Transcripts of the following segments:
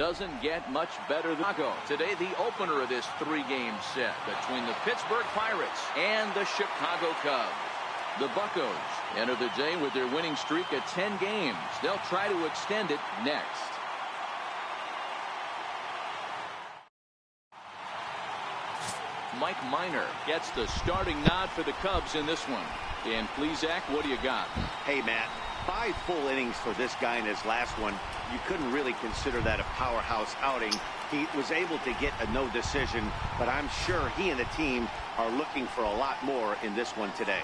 Doesn't get much better than Chicago. Today, the opener of this 3-game set between the Pittsburgh Pirates and the Chicago Cubs. The Buccos enter the day with their winning streak at 10 games. They'll try to extend it next. Mike Minor gets the starting nod for the Cubs in this one. And please, Zach, what do you got? Hey, Matt, 5 full innings for this guy in his last one. You couldn't really consider that a powerhouse outing. He was able to get a no decision, but I'm sure he and the team are looking for a lot more in this one today.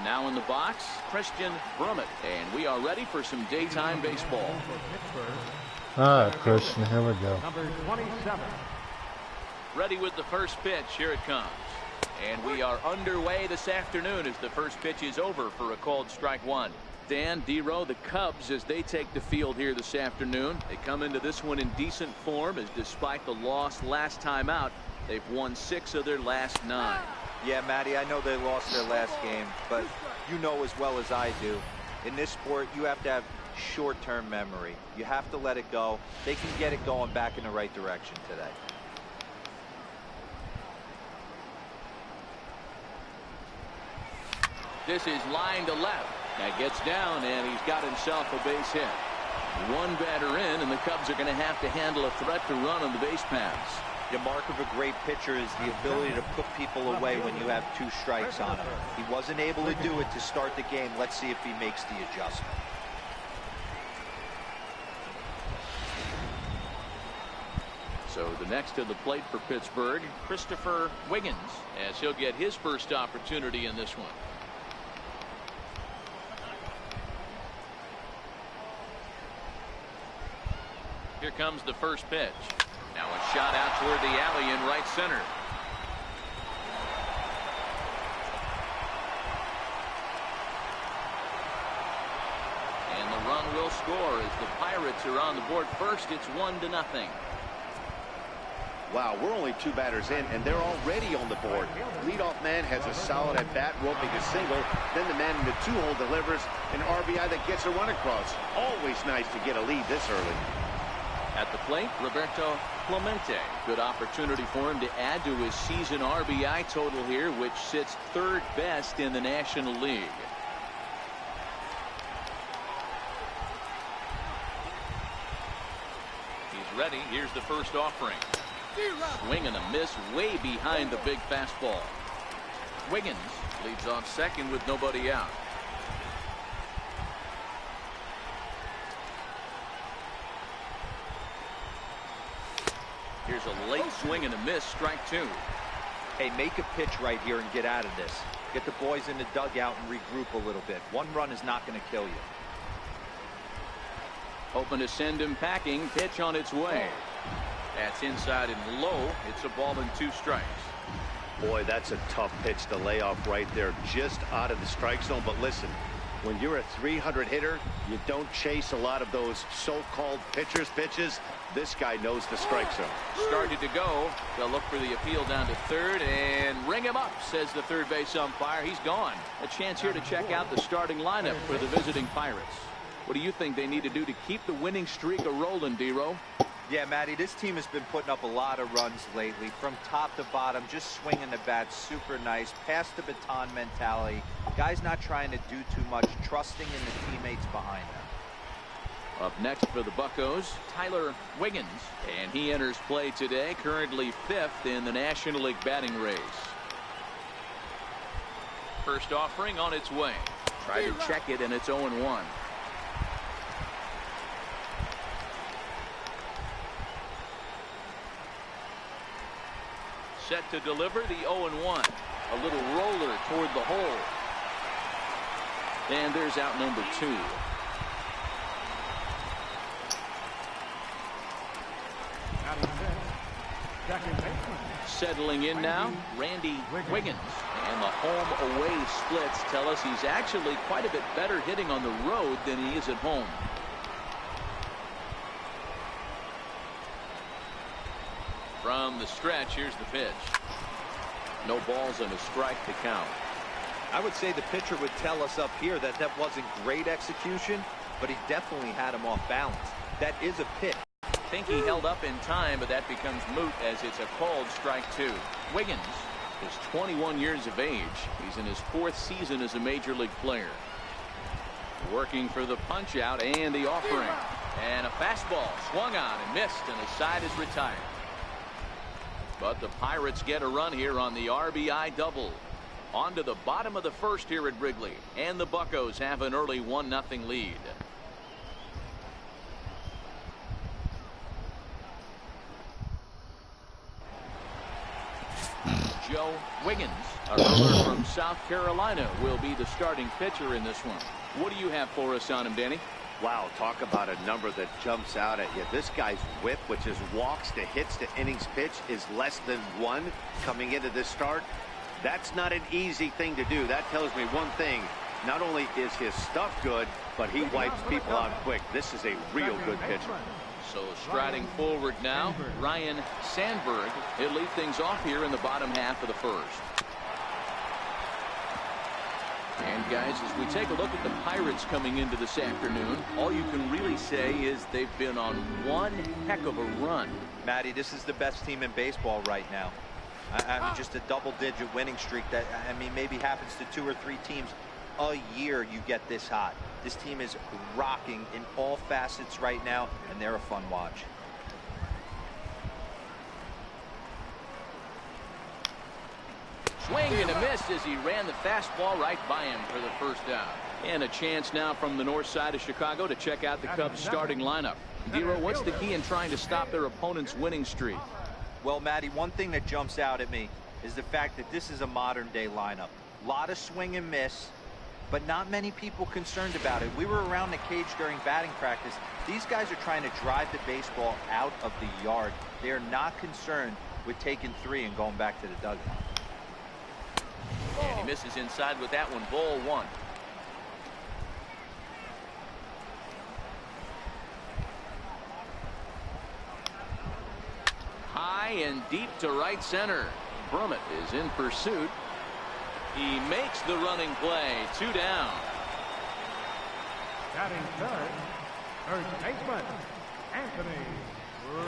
Now in the box, Christian Brummett, and we are ready for some daytime baseball. All right, Christian, here we go. Number 27. Ready with the first pitch. Here it comes. And we are underway this afternoon as the first pitch is over for a called strike one. Dan, D-Row, the Cubs, as they take the field here this afternoon, they come into this one in decent form, as despite the loss last time out, they've won 6 of their last 9. Yeah, Matty, I know they lost their last game, but you know as well as I do, in this sport, you have to have short-term memory. You have to let it go. They can get it going back in the right direction today. This is line to left. That gets down, and he's got himself a base hit. One batter in, and the Cubs are going to have to handle a threat to run on the base paths. The mark of a great pitcher is the ability to put people away when you have 2 strikes on him. He wasn't able to do it to start the game. Let's see if he makes the adjustment. So the next to the plate for Pittsburgh, Christopher Wiggins, as he'll get his first opportunity in this one. Here comes the first pitch. Now a shot out toward the alley in right center. And the run will score as the Pirates are on the board first. It's 1-0. Wow, we're only 2 batters in, and they're already on the board. Leadoff man has a solid at-bat, roping a single. Then the man in the 2-hole delivers an RBI that gets a run across. Always nice to get a lead this early. At the plate, Roberto Clemente. Good opportunity for him to add to his season RBI total here, which sits 3rd best in the National League. He's ready. Here's the first offering. Swing and a miss way behind the big fastball. Wiggins leads off second with nobody out. Here's a late swing and a miss, strike 2. Hey, make a pitch right here and get out of this. Get the boys in the dugout and regroup a little bit. 1 run is not going to kill you. Hoping to send him packing. Pitch on its way. That's inside and low. It's a ball and 2 strikes. Boy, that's a tough pitch to lay off right there, just out of the strike zone. But listen, when you're a 300 hitter, you don't chase a lot of those so-called pitches. This guy knows the strike zone. Started to go. They'll look for the appeal down to 3rd and ring him up, says the third base umpire. He's gone. A chance here to check out the starting lineup for the visiting Pirates. What do you think they need to do to keep the winning streak a-rolling, D-Row? Yeah, Matty, this team has been putting up a lot of runs lately. From top to bottom, just swinging the bat super nice. Pass the baton mentality. Guys not trying to do too much, trusting in the teammates behind them. Up next for the Buccos, Tyler Wiggins. And he enters play today, currently 5th in the National League batting race. First offering on its way. Try to check it, and it's 0-1. Set to deliver the 0-1. A little roller toward the hole. And there's out number 2. Settling in now, Randy Wiggins. And the home-away splits tell us he's actually quite a bit better hitting on the road than he is at home. From the stretch, here's the pitch. No balls and a strike to count. I would say the pitcher would tell us up here that that wasn't great execution, but he definitely had him off balance. That is a pitch. think he held up in time, but that becomes moot as it's a called strike 2. Wiggins is 21 years of age. He's in his 4th season as a major league player. Working for the punch out and the offering. And a fastball swung on and missed, and the side is retired. But the Pirates get a run here on the RBI double. On to the bottom of the 1st here at Wrigley, and the Buccos have an early 1-0 lead. Joe Wiggins, a hurler from South Carolina, will be the starting pitcher in this one. What do you have for us on him, Danny? Wow, talk about a number that jumps out at you. This guy's whip, which is walks to hits to innings pitch, is less than 1 coming into this start. That's not an easy thing to do. That tells me one thing. Not only is his stuff good, but he wipes people out quick. This is a real good pitcher. So striding forward now, Ryan Sandberg. He'll lead things off here in the bottom half of the 1st. And guys, as we take a look at the Pirates coming into this afternoon, all you can really say is they've been on one heck of a run. Matty, this is the best team in baseball right now. I mean, just a double-digit winning streak that, I mean, maybe happens to 2 or 3 teams a year. You get this hot. This team is rocking in all facets right now, and they're a fun watch. Swing and a miss as he ran the fastball right by him for the 1st out. And a chance now from the north side of Chicago to check out the Cubs starting lineup. Dero, what's the key in trying to stop their opponent's winning streak? Well, Matty, one thing that jumps out at me is the fact that this is a modern day lineup. A lot of swing and miss, but not many people concerned about it. We were around the cage during batting practice. These guys are trying to drive the baseball out of the yard. They are not concerned with taking 3 and going back to the dugout. And he misses inside with that one. Ball 1. High and deep to right center. Brummett is in pursuit. He makes the running play. 2 down. Batting third baseman, Anthony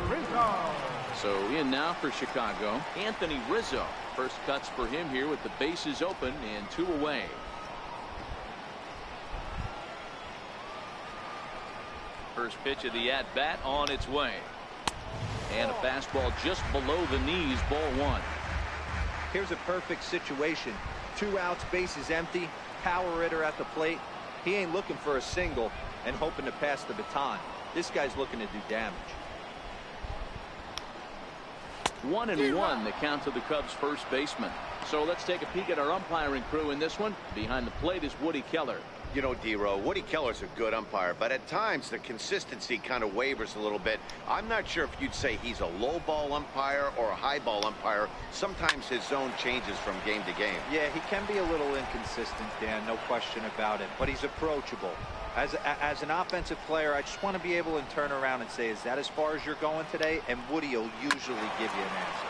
Rizzo. So in now for Chicago, Anthony Rizzo. First cuts for him here with the bases open and 2 away. First pitch of the at-bat on its way. And a fastball just below the knees, ball 1. Here's a perfect situation. 2 outs, bases empty, power hitter at the plate. He ain't looking for a single and hoping to pass the baton. This guy's looking to do damage. 1-1 the count to the Cubs first baseman. So let's take a peek at our umpiring crew in this one. Behind the plate is Woody Keller. You know, Dero, Woody Keller's a good umpire, but at times the consistency kind of wavers a little bit. I'm not sure if you'd say he's a low ball umpire or a high ball umpire. Sometimes his zone changes from game to game. Yeah, he can be a little inconsistent, Dan, no question about it, but he's approachable. As an offensive player, I just want to be able to turn around and say, is that as far as you're going today? And Woody will usually give you an answer.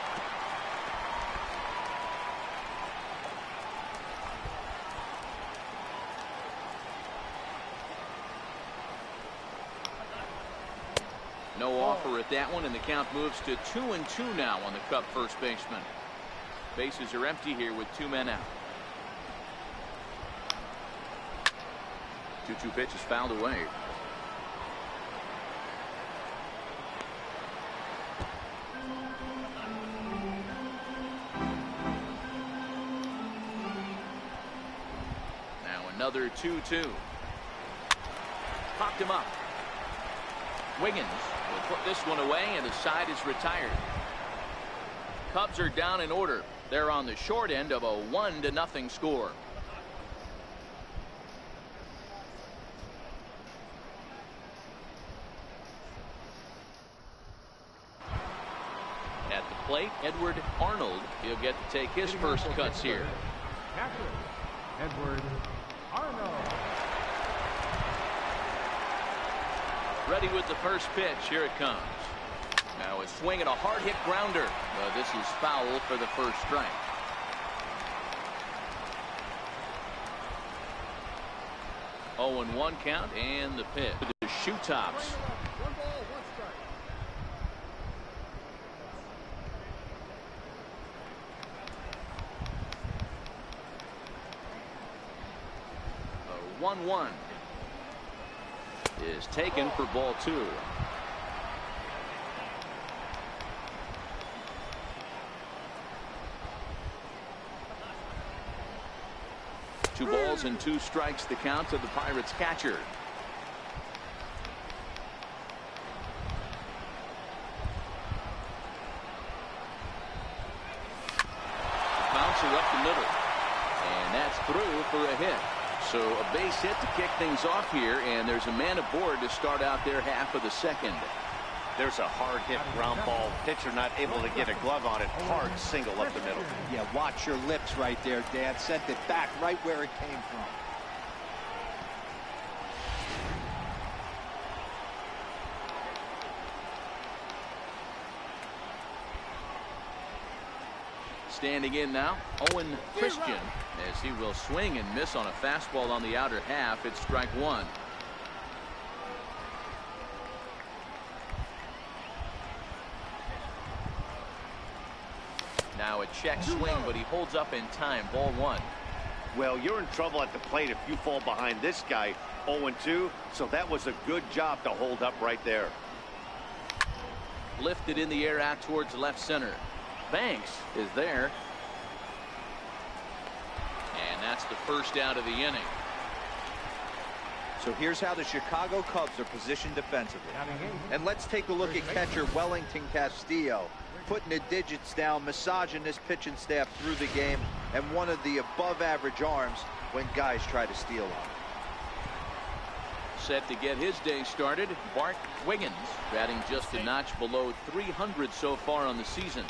No offer at that one, and the count moves to 2-2 now on the Cub first baseman. Bases are empty here with 2 men out. 2-2 pitch is fouled away. Now another 2-2. Popped him up. Wiggins will put this one away, and the side is retired. Cubs are down in order. They're on the short end of a 1-0 score. At the plate, Edward Arnold. He'll get to take his first cuts here. Catcher, Edward Arnold. Ready with the first pitch. Here it comes. Now a swing and a hard hit grounder. But this is foul for the first strike. Oh, and 1 count, and the pitch. The shoe tops. 1-1 is taken for ball 2. Two balls and 2 strikes the count to the Pirates catcher. Bouncer up the middle, and that's through for a hit. So a base hit to kick things off here, and there's a man aboard to start out their half of the second. There's a hard hit ground ball. Pitcher not able to get a glove on it. Hard single up the middle. Yeah, watch your lips right there, Dad. Sent it back right where it came from. Standing in now, Owen Christian, as he will swing and miss on a fastball on the outer half. It's strike 1. Now a check swing, but he holds up in time. Ball 1. Well, you're in trouble at the plate if you fall behind this guy. 0-2, so that was a good job to hold up right there. Lifted in the air out towards left center. Banks is there. And that's the first out of the inning. So here's how the Chicago Cubs are positioned defensively. And let's take a look at catcher Wellington Castillo, putting the digits down, massaging this pitching staff through the game, and one of the above average arms when guys try to steal on him. Set to get his day started, Bart Wiggins, batting just a notch below 300 so far on the season.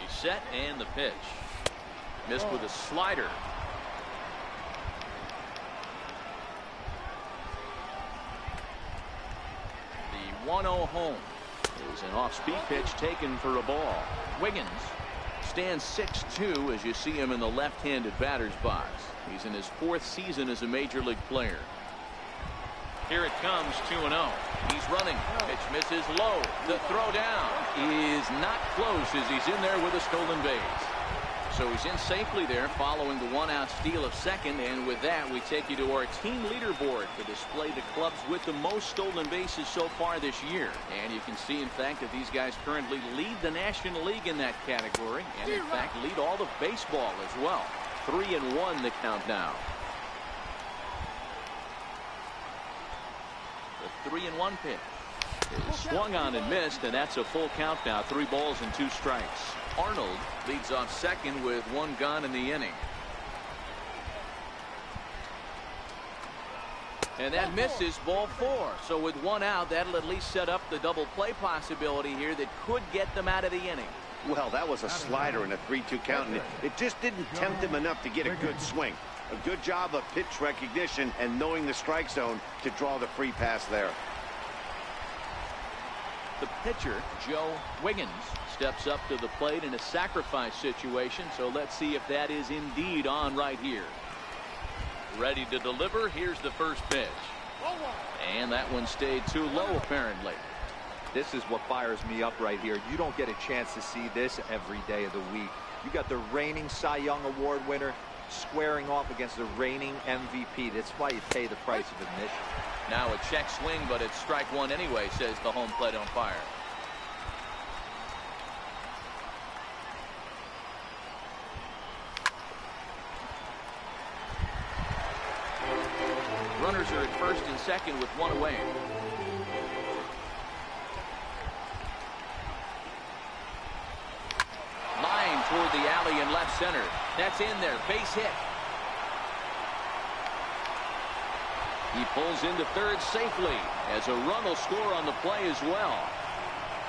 He's set, and the pitch. Missed with a slider. The 1-0 home is an off-speed pitch taken for a ball. Wiggins stands 6'2" as you see him in the left-handed batter's box. He's in his 4th season as a major league player. Here it comes, 2-0. He's running. Pitch misses low. The throw down is not close as he's in there with a stolen base. So he's in safely there following the 1-out steal of second. And with that, we take you to our team leaderboard to display the clubs with the most stolen bases so far this year. And you can see, in fact, that these guys currently lead the National League in that category, and in fact lead all of baseball as well. 3-1 the count now. The 3-1 pitch is swung on and missed, and that's a full count now. 3 balls and 2 strikes. Arnold leads off second with 1 gone in the inning. And that misses, ball 4. So with 1 out, that'll at least set up the double play possibility here that could get them out of the inning. Well, that was a slider in a 3-2 count, and it just didn't tempt him enough to get a good swing. A good job of pitch recognition and knowing the strike zone to draw the free pass there. The pitcher, Joe Wiggins, steps up to the plate in a sacrifice situation, so let's see if that is indeed on right here. Ready to deliver. Here's the first pitch. And that one stayed too low, apparently. This is what fires me up right here. You don't get a chance to see this every day of the week. You got the reigning Cy Young Award winner squaring off against the reigning MVP. That's why you pay the price of admission. Now a check swing, but it's strike 1 anyway, says the home plate umpire. Runners are at first and second with 1 away. Line toward the alley in left center. That's in there. Base hit. He pulls into third safely as a run will score on the play as well.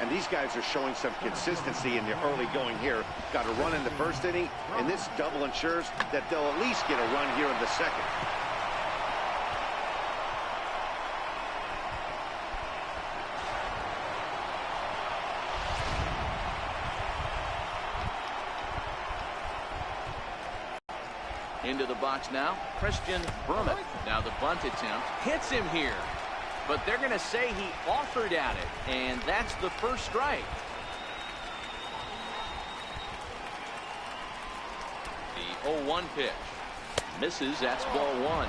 And these guys are showing some consistency in the early going here. Got a run in the first inning, and this double ensures that they'll at least get a run here in the second. Into the box now, Christian Brummett. Now the bunt attempt hits him here, but they're going to say he offered at it, and that's the first strike. 0-1 pitch. Misses. That's ball one.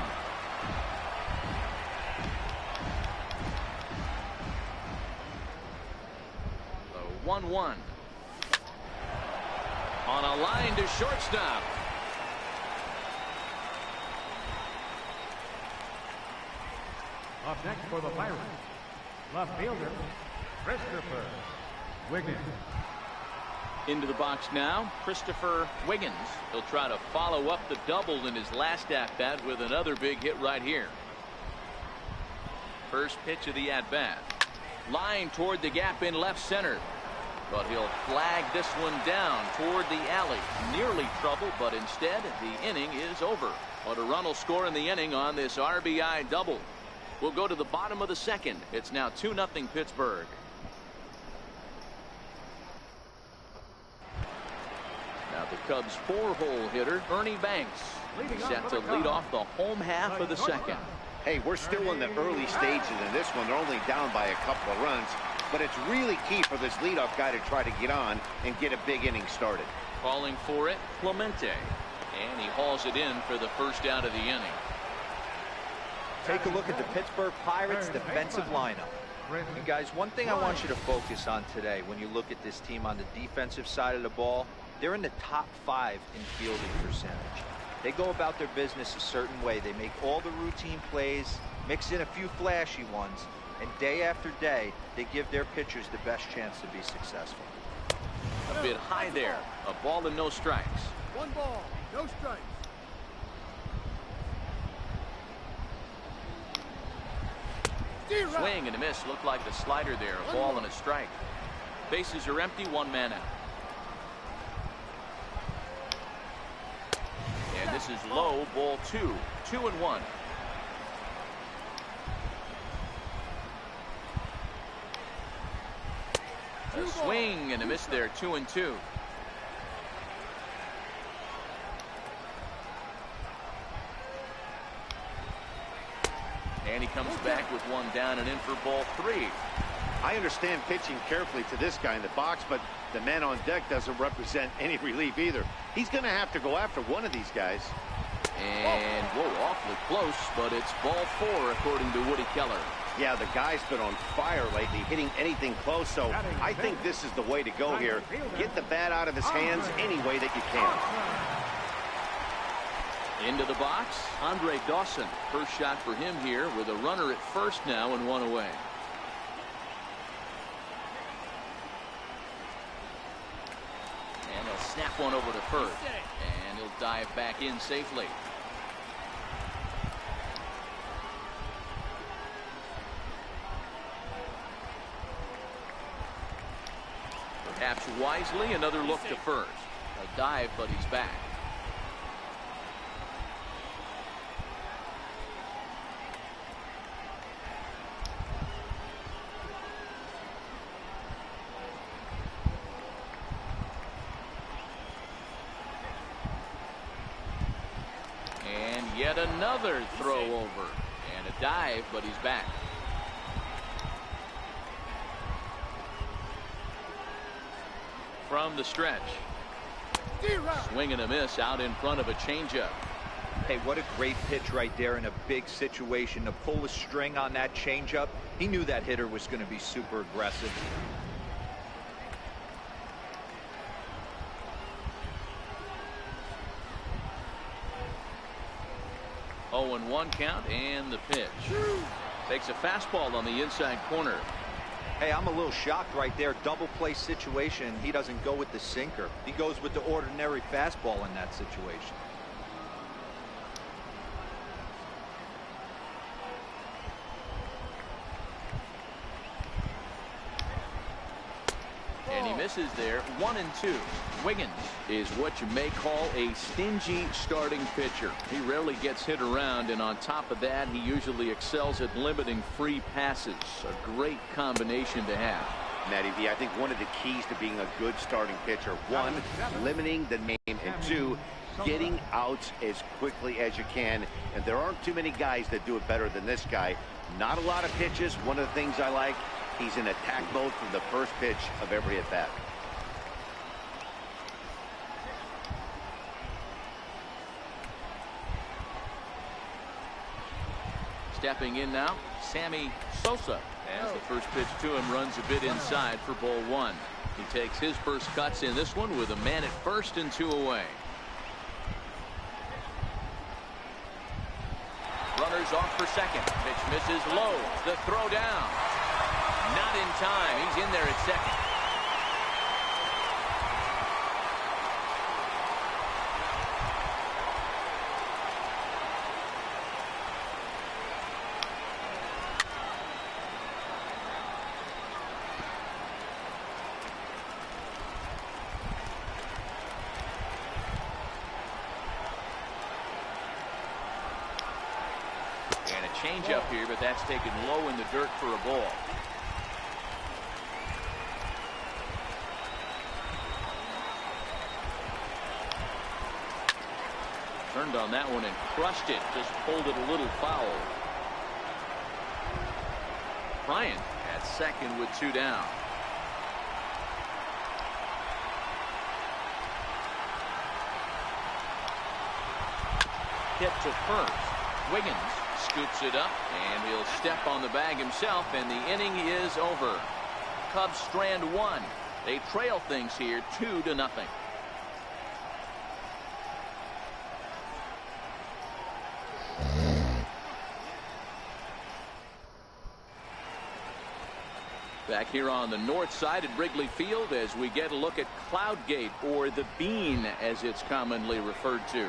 The 1-1. On a line to shortstop. Up next for the Pirates, left fielder, Christopher Wiggins. Into the box now, Christopher Wiggins. He'll try to follow up the double in his last at-bat with another big hit right here. First pitch of the at-bat. Line toward the gap in left center. But he'll flag this one down toward the alley. Nearly trouble, but instead the inning is over. But a run will score in the inning on this RBI double. We'll go to the bottom of the second. It's now 2-0 Pittsburgh. Now the Cubs' 4-hole hitter, Ernie Banks, set to lead off the home half of the second. Hey, we're still in the early stages in this one. They're only down by a couple of runs, but it's really key for this leadoff guy to try to get on and get a big inning started. Calling for it, Clemente, and he hauls it in for the first out of the inning. Take a look at the Pittsburgh Pirates defensive lineup. And guys, one thing I want you to focus on today when you look at this team on the defensive side of the ball, they're in the top 5 in fielding percentage. They go about their business a certain way. They make all the routine plays, mix in a few flashy ones, and day after day, they give their pitchers the best chance to be successful. A bit high there. A ball and no strikes. 1 ball, no strikes. Swing and a miss. Looked like the slider there. A ball and a strike. Bases are empty. 1 man out. And this is low. Ball 2. 2-1. A swing and a miss there. 2-2. And he comes back with 1 down and in for ball 3. I understand pitching carefully to this guy in the box, but the man on deck doesn't represent any relief either. He's going to have to go after one of these guys. And whoa, awfully close, but it's ball 4 according to Woody Keller. Yeah, the guy's been on fire lately, hitting anything close, so I think this is the way to go here. Get the bat out of his hands any way that you can. Into the box, Andre Dawson. First shot for him here with a runner at first now and 1 away. And he'll snap one over to first. And he'll dive back in safely. Perhaps wisely, another look to first. A dive, but he's back. And yet another throw over. And a dive, but he's back. From the stretch. Swing and a miss out in front of a changeup. Hey, what a great pitch right there in a big situation to pull a string on that changeup. He knew that hitter was going to be super aggressive. 0-1 count and the pitch. Takes a fastball on the inside corner. Hey, I'm a little shocked right there. Double play situation. He doesn't go with the sinker. He goes with the ordinary fastball in that situation. And he misses there. 1-2. Wiggins is what you may call a stingy starting pitcher. He rarely gets hit around, and on top of that, he usually excels at limiting free passes. A great combination to have. Matty V, I think one of the keys to being a good starting pitcher, 1, limiting the name, and 2, getting outs as quickly as you can. And there aren't too many guys that do it better than this guy. Not a lot of pitches. One of the things I like, he's in attack mode from the first pitch of every at bat. Stepping in now, Sammy Sosa, as the first pitch to him runs a bit inside for ball one. He takes his first cuts in this one with a man at first and 2 away. Runners off for second. Pitch misses low. The throw down. Not in time. He's in there at second. Change up here, but that's taken low in the dirt for a ball. Turned on that one and crushed it. Just pulled it a little foul. Bryant at second with 2 down. Hit to first. Wiggins scoops it up, and he'll step on the bag himself, and the inning is over. Cubs strand 1. They trail things here 2-0. Back here on the north side at Wrigley Field as we get a look at Cloudgate, or the Bean as it's commonly referred to.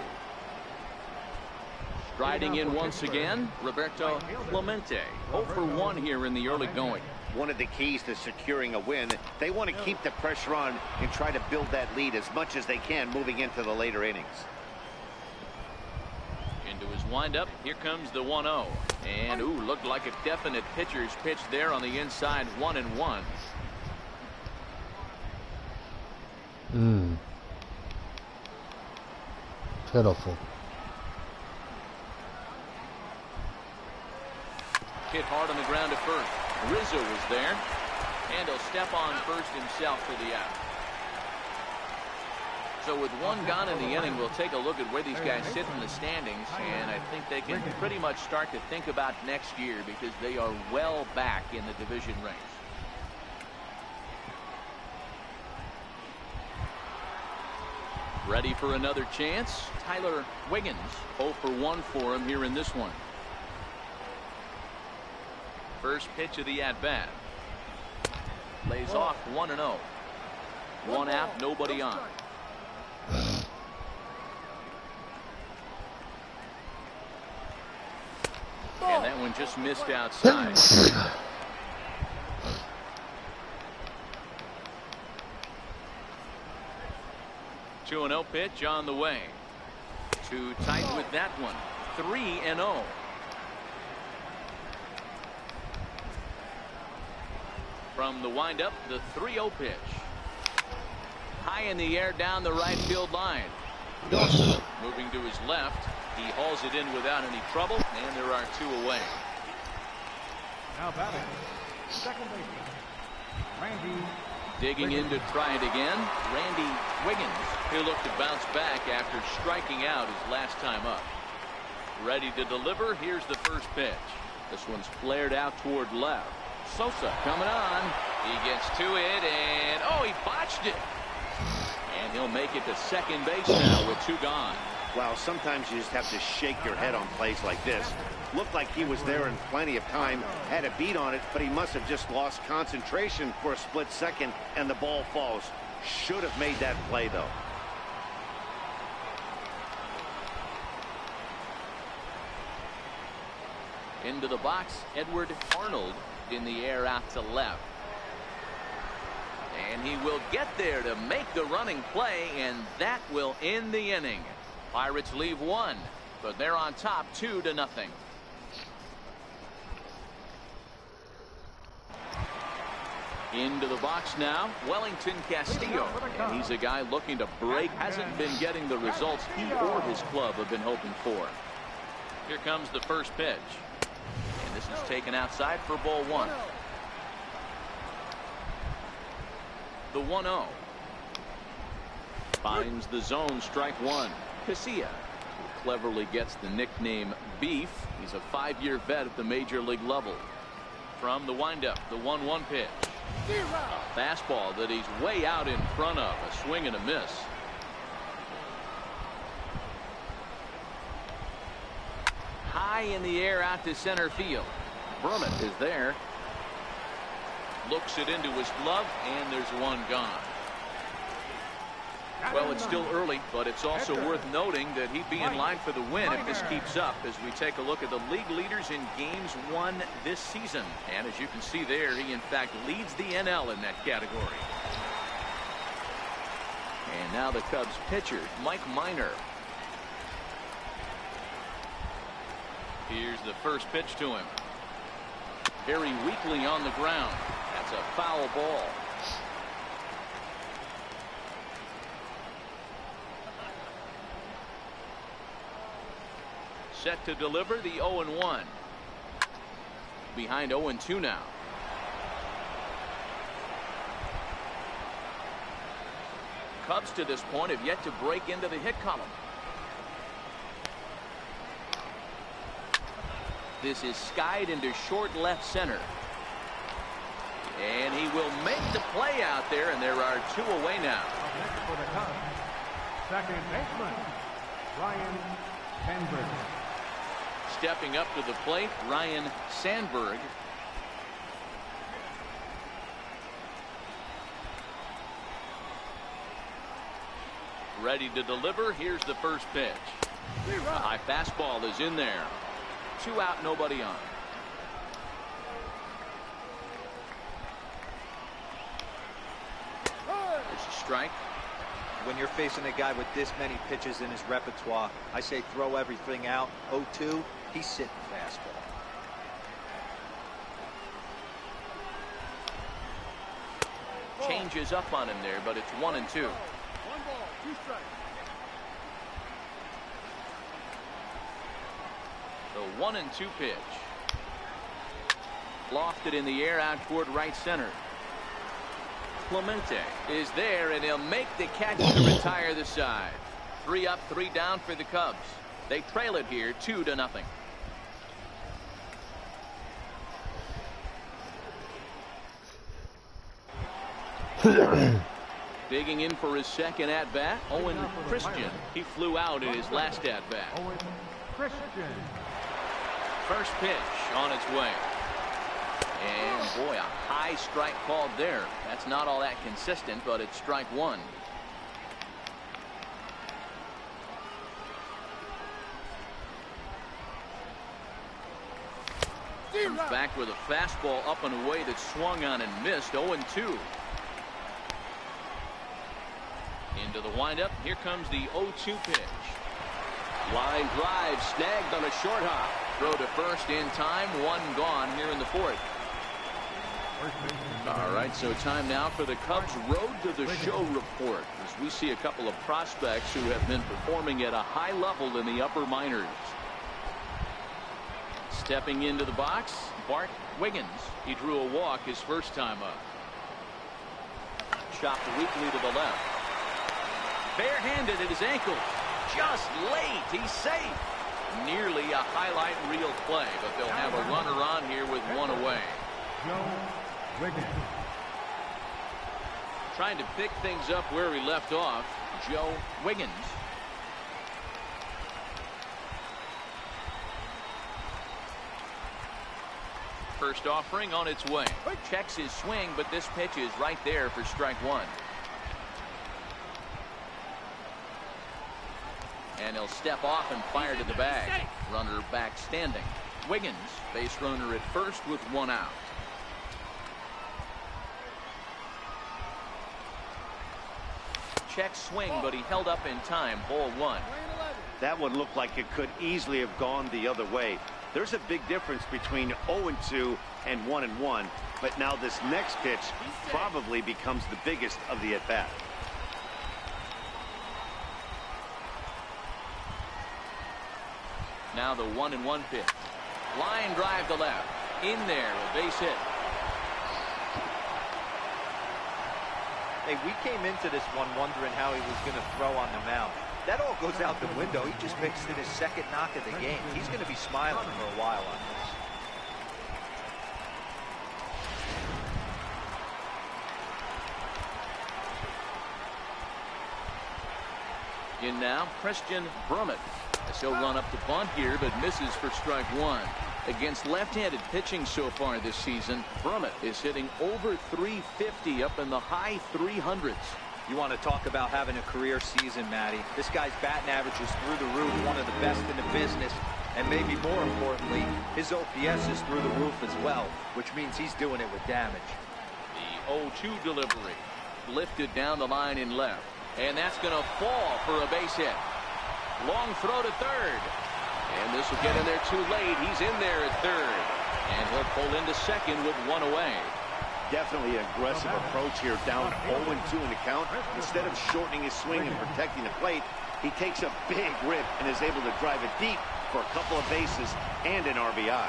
Striding in once again, Roberto Clemente, 0 for 1 here in the early going. One of the keys to securing a win, they want to keep the pressure on and try to build that lead as much as they can moving into the later innings. Into his windup, here comes the 1-0. And, ooh, looked like a definite pitcher's pitch there on the inside, 1-1. Pitiful. Hit hard on the ground at first. Rizzo was there, and he'll step on first himself for the out. So with 1 gone in the inning, we'll take a look at where these guys sit in the standings, and I think they can pretty much start to think about next year because they are well back in the division race. Ready for another chance? Tyler Wiggins, 0 for 1 for him here in this one. First pitch of the at-bat. Lays off 1-0. 1 out, nobody on. And that one just missed outside. 2-0 pitch on the way. Too tight with that one. 3-0. From the windup, the 3-0 pitch. High in the air down the right field line. Dawson moving to his left. He hauls it in without any trouble, and there are 2 away. Now batting, second baseman, Randy. Digging in to try it again, Randy Wiggins. He'll look to bounce back after striking out his last time up. Ready to deliver. Here's the first pitch. This one's flared out toward left. Sosa coming on. He gets to it, and oh, he botched it. And he'll make it to second base now with 2 gone. Wow, sometimes you just have to shake your head on plays like this. Looked like he was there in plenty of time, had a beat on it, but he must have just lost concentration for a split second, and the ball falls. Should have made that play, though. Into the box, Edward Arnold in the air out to left. And he will get there to make the running play, and that will end the inning. Pirates leave 1, but they're on top 2-0. Into the box now, Wellington Castillo. And he's a guy looking to break. Hasn't been getting the results he or his club have been hoping for. Here comes the first pitch. And this is taken outside for ball 1. The 1-0. Finds the zone, strike 1. Casilla cleverly gets the nickname Beef. He's a 5-year vet at the major league level. From the windup, the 1-1 pitch. A fastball that he's way out in front of. A swing and a miss. High in the air out to center field. Berman is there. Looks it into his glove, and there's one gone. Well, it's still early, but it's also worth noting that he'd be in line for the win if this keeps up as we take a look at the league leaders in games won this season. And as you can see there, he in fact leads the NL in that category. And now the Cubs pitcher, Mike Minor. Here's the first pitch to him. Very weakly on the ground. That's a foul ball. Set to deliver the 0-1. Behind 0-2 now. Cubs to this point have yet to break into the hit column. This is skied into short left center. And he will make the play out there, and there are 2 away now. Next for the Cubs, second baseman, Ryan Sandberg. Stepping up to the plate, Ryan Sandberg. Ready to deliver. Here's the first pitch. A high fastball is in there. 2 out, nobody on. There's a strike. When you're facing a guy with this many pitches in his repertoire, I say throw everything out. 0-2, he's sitting fastball. Changes up on him there, but it's 1-2. 1 ball, 2 strikes. The 1-2 pitch. Lofted in the air out toward right center. Clemente is there, and he'll make the catch to retire the side. 3 up, 3 down for the Cubs. They trail it here 2-0. Digging in for his second at bat, Owen Christian. He flew out in his last at bat. Owen Christian. First pitch on its way. And boy, a high strike called there. That's not all that consistent, but it's strike 1. Comes back with a fastball up and away that swung on and missed. 0-2. Into the windup. Here comes the 0-2 pitch. Line drive snagged on a short hop. Throw to first in time. 1 gone here in the 4th. All right, so time now for the Cubs Road to the Show report as we see a couple of prospects who have been performing at a high level in the upper minors. Stepping into the box, Bart Wiggins. He drew a walk his first time up. Chopped weakly to the left. Barehanded at his ankle. Just late. He's safe. Nearly a highlight reel play, but they'll have a runner on here with 1 away. Joe Wiggins. Trying to pick things up where he left off, Joe Wiggins. First offering on its way. Checks his swing, but this pitch is right there for strike 1. And he'll step off and fire to the bag. Runner back standing. Wiggins, base runner at first with 1 out. Check swing, but he held up in time. Ball 1. That one looked like it could easily have gone the other way. There's a big difference between 0-2 and 1-1, but now this next pitch probably becomes the biggest of the at-bat. Now the 1-1 pitch. Line drive to left. In there, a base hit. Hey, we came into this one wondering how he was going to throw on the mound. That all goes out the window. He just mixed in his second knock of the game. He's going to be smiling for a while on this. In now, Christian Brummett. He'll run up to bunt here, but misses for strike one. Against left-handed pitching so far this season, Brummett is hitting over 350 up in the high 300s. You want to talk about having a career season, Matty. This guy's batting average is through the roof, one of the best in the business. And maybe more importantly, his OPS is through the roof as well, which means he's doing it with damage. The 0-2 delivery lifted down the line in left. And that's going to fall for a base hit. Long throw to third. And this will get in there too late. He's in there at third. And he'll pull into second with one away. Definitely an aggressive approach here, down 0-2 in the count. Instead of shortening his swing and protecting the plate, he takes a big rip and is able to drive it deep for a couple of bases and an RBI.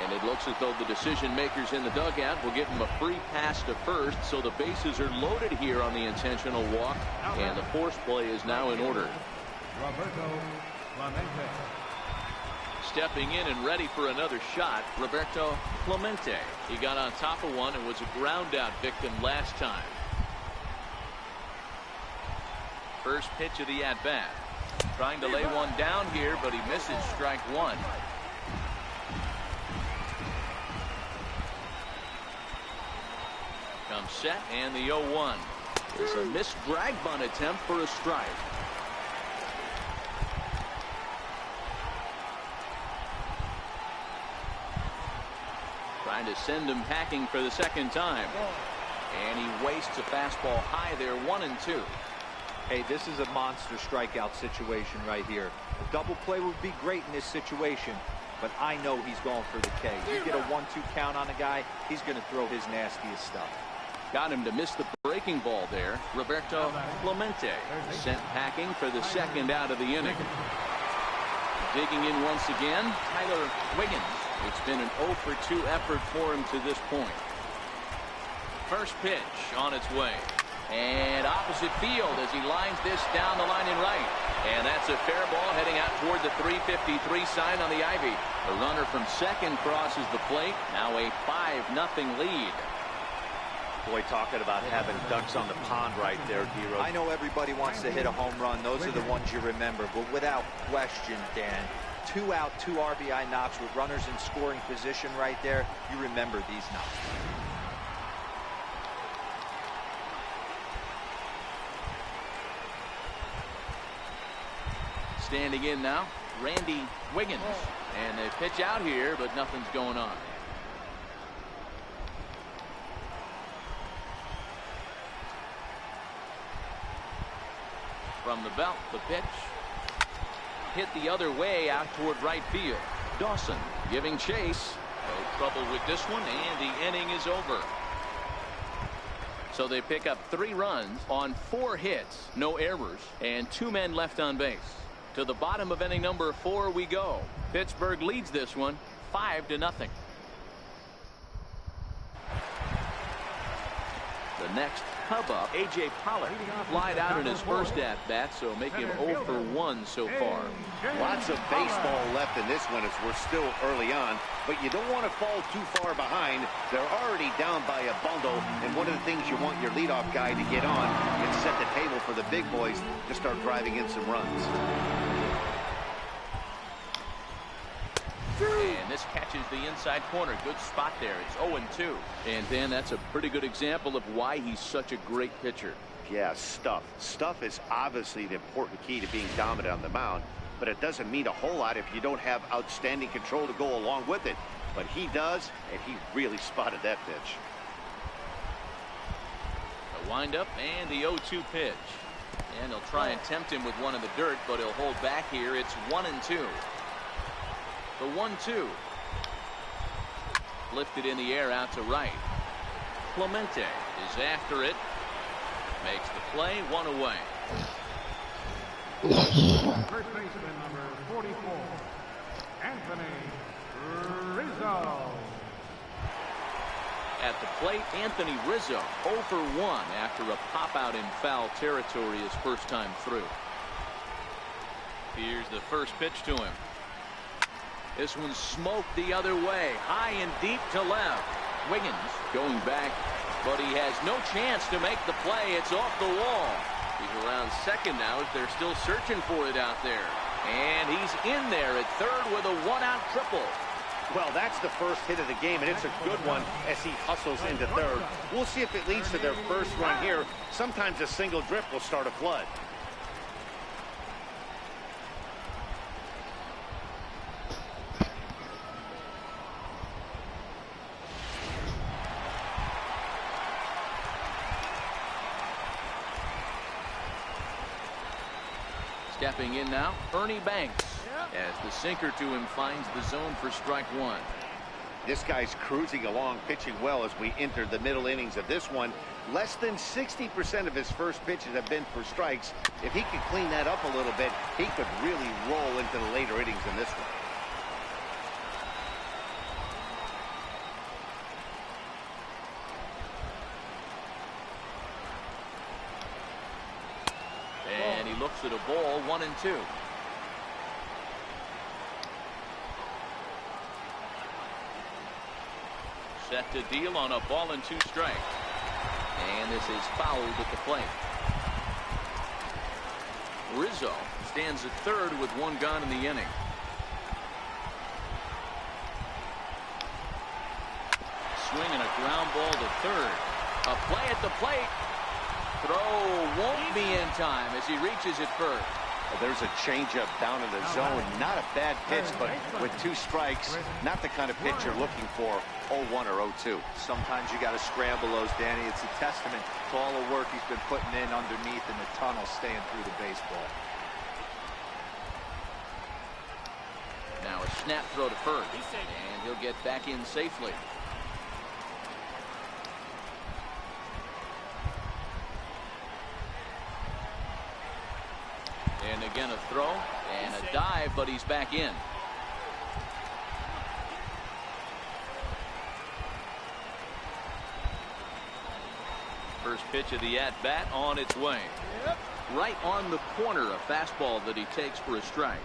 And it looks as though the decision makers in the dugout will give him a free pass to first, so the bases are loaded here on the intentional walk, and the force play is now in order. Stepping in and ready for another shot, Roberto Clemente. He got on top of one and was a ground out victim last time. First pitch of the at bat. Trying to lay one down here, but he misses strike one. Comes set, and the 0-1 is a missed drag bunt attempt for a strike. Trying to send him packing for the second time. And he wastes a fastball high there, 1-2. Hey, this is a monster strikeout situation right here. A double play would be great in this situation, but I know he's going for the K. You get a 1-2 count on a guy, he's going to throw his nastiest stuff. Got him to miss the breaking ball there. Roberto Clemente sent packing for the second out of the inning. Digging in once again, Tyler Wiggins. It's been an 0-for-2 effort for him to this point. First pitch on its way. And opposite field as he lines this down the line in right. And that's a fair ball heading out toward the 353 sign on the ivy. The runner from second crosses the plate. Now a 5-0 lead. Boy, talking about having ducks on the pond right there, D-Rose. I know everybody wants to hit a home run. Those are the ones you remember. But without question, Dan, 2 out, 2 RBI knocks with runners in scoring position right there. You remember these knocks. Standing in now, Randy Wiggins. And they pitch out here, but nothing's going on. From the belt, the pitch. Hit the other way out toward right field. Dawson giving chase. No trouble with this one, and the inning is over. So they pick up 3 runs on 4 hits, no errors, and 2 men left on base. To the bottom of inning number 4 we go. Pittsburgh leads this one 5-0. The next Cub up, A.J. Pollard, flied out in his first at-bat, so making 0-for-1 so far. Lots of baseball left in this one as we're still early on, but you don't want to fall too far behind. They're already down by a bundle, and one of the things you want your leadoff guy to get on and set the table for the big boys to start driving in some runs. And this catches the inside corner. Good spot there. It's 0-2. And then that's a pretty good example of why he's such a great pitcher. Yeah, stuff. Stuff is obviously the important key to being dominant on the mound, but it doesn't mean a whole lot if you don't have outstanding control to go along with it. But he does, and he really spotted that pitch. The windup and the 0-2 pitch. And he'll try and tempt him with one in the dirt, but he'll hold back here. It's 1-2. The 1-2. Lifted in the air out to right. Clemente is after it. Makes the play, 1 away. First baseman number 44, Anthony Rizzo. At the plate, Anthony Rizzo 0 for 1 after a pop out in foul territory his first time through. Here's the first pitch to him. This one's smoked the other way, high and deep to left. Wiggins going back, but he has no chance to make the play. It's off the wall. He's around second now as they're still searching for it out there. And he's in there at third with a one-out triple. Well, that's the first hit of the game, and it's a good one as he hustles into third. We'll see if it leads to their first run here. Sometimes a single drip will start a flood. Stepping in now, Ernie Banks, as the sinker to him finds the zone for strike one. This guy's cruising along, pitching well as we enter the middle innings of this one. Less than 60% of his first pitches have been for strikes. If he could clean that up a little bit, he could really roll into the later innings in this one. And he looks at a ball, 1-2. Set to deal on a ball and 2 strikes. And this is fouled at the plate. Rizzo stands at third with 1 gone in the inning. Swing and a ground ball to third. A play at the plate. Throw won't be in time as he reaches it first. There's a changeup down in the zone. Not a bad pitch, but with 2 strikes, not the kind of pitch you're looking for 0-1 or 0-2. Sometimes you got to scramble those, Danny. It's a testament to all the work he's been putting in underneath in the tunnel, staying through the baseball. Now a snap throw to first, and he'll get back in safely. And again a throw and a dive, but he's back in. First pitch of the at-bat on its way. Right on the corner, a fastball that he takes for a strike.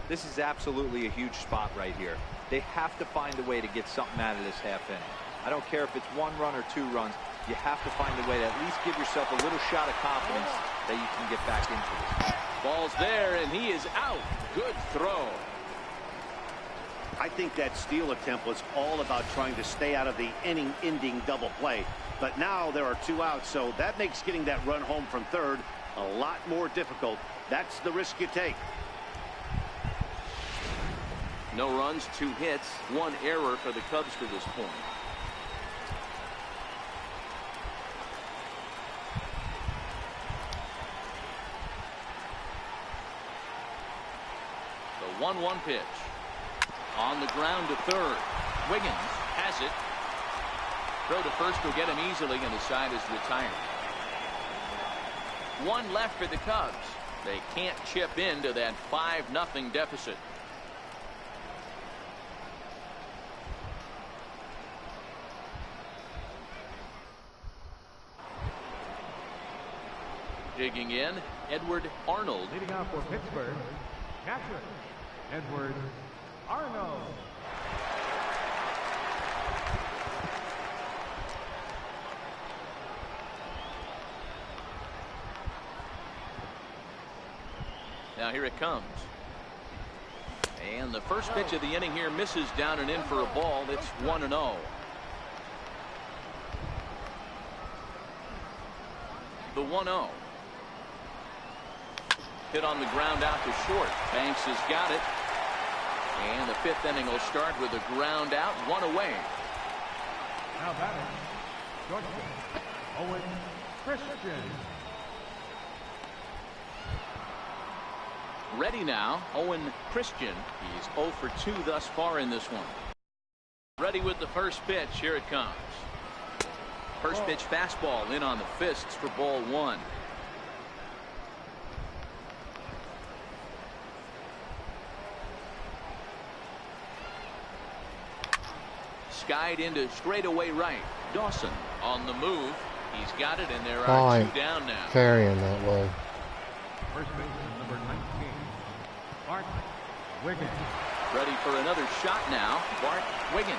This is absolutely a huge spot right here. They have to find a way to get something out of this half inning. I don't care if it's 1 run or 2 runs. You have to find a way to at least give yourself a little shot of confidence that you can get back into this. Ball's there, and he is out. Good throw. I think that steal attempt was all about trying to stay out of the inning-ending double play. But now there are 2 outs, so that makes getting that run home from third a lot more difficult. That's the risk you take. No runs, 2 hits, 1 error for the Cubs to this point. The 1-1 pitch. On the ground to third. Wiggins has it. Throw to first will get him easily, and the side is retired. 1 left for the Cubs. They can't chip into that 5-0 deficit. Digging in, Edward Arnold. Leading off for Pittsburgh, catcher, Edward Arnold. Now here it comes. And the first pitch of the inning here misses down and in for a ball. It's 1-0. The 1-0. Hit on the ground out to short. Banks has got it. And the 5th inning will start with a ground out, 1 away. Now batting, shortstop, Owen Christian. Ready now, Owen Christian. He's 0 for 2 thus far in this one. Ready with the first pitch. Here it comes. First pitch fastball in on the fists for ball 1. Skied into straightaway right. Dawson on the move. He's got it, and there are Fine. 2 down now. Carrying that way. First baseman, number 19, Bart Wiggins. Ready for another shot now. Bart Wiggins.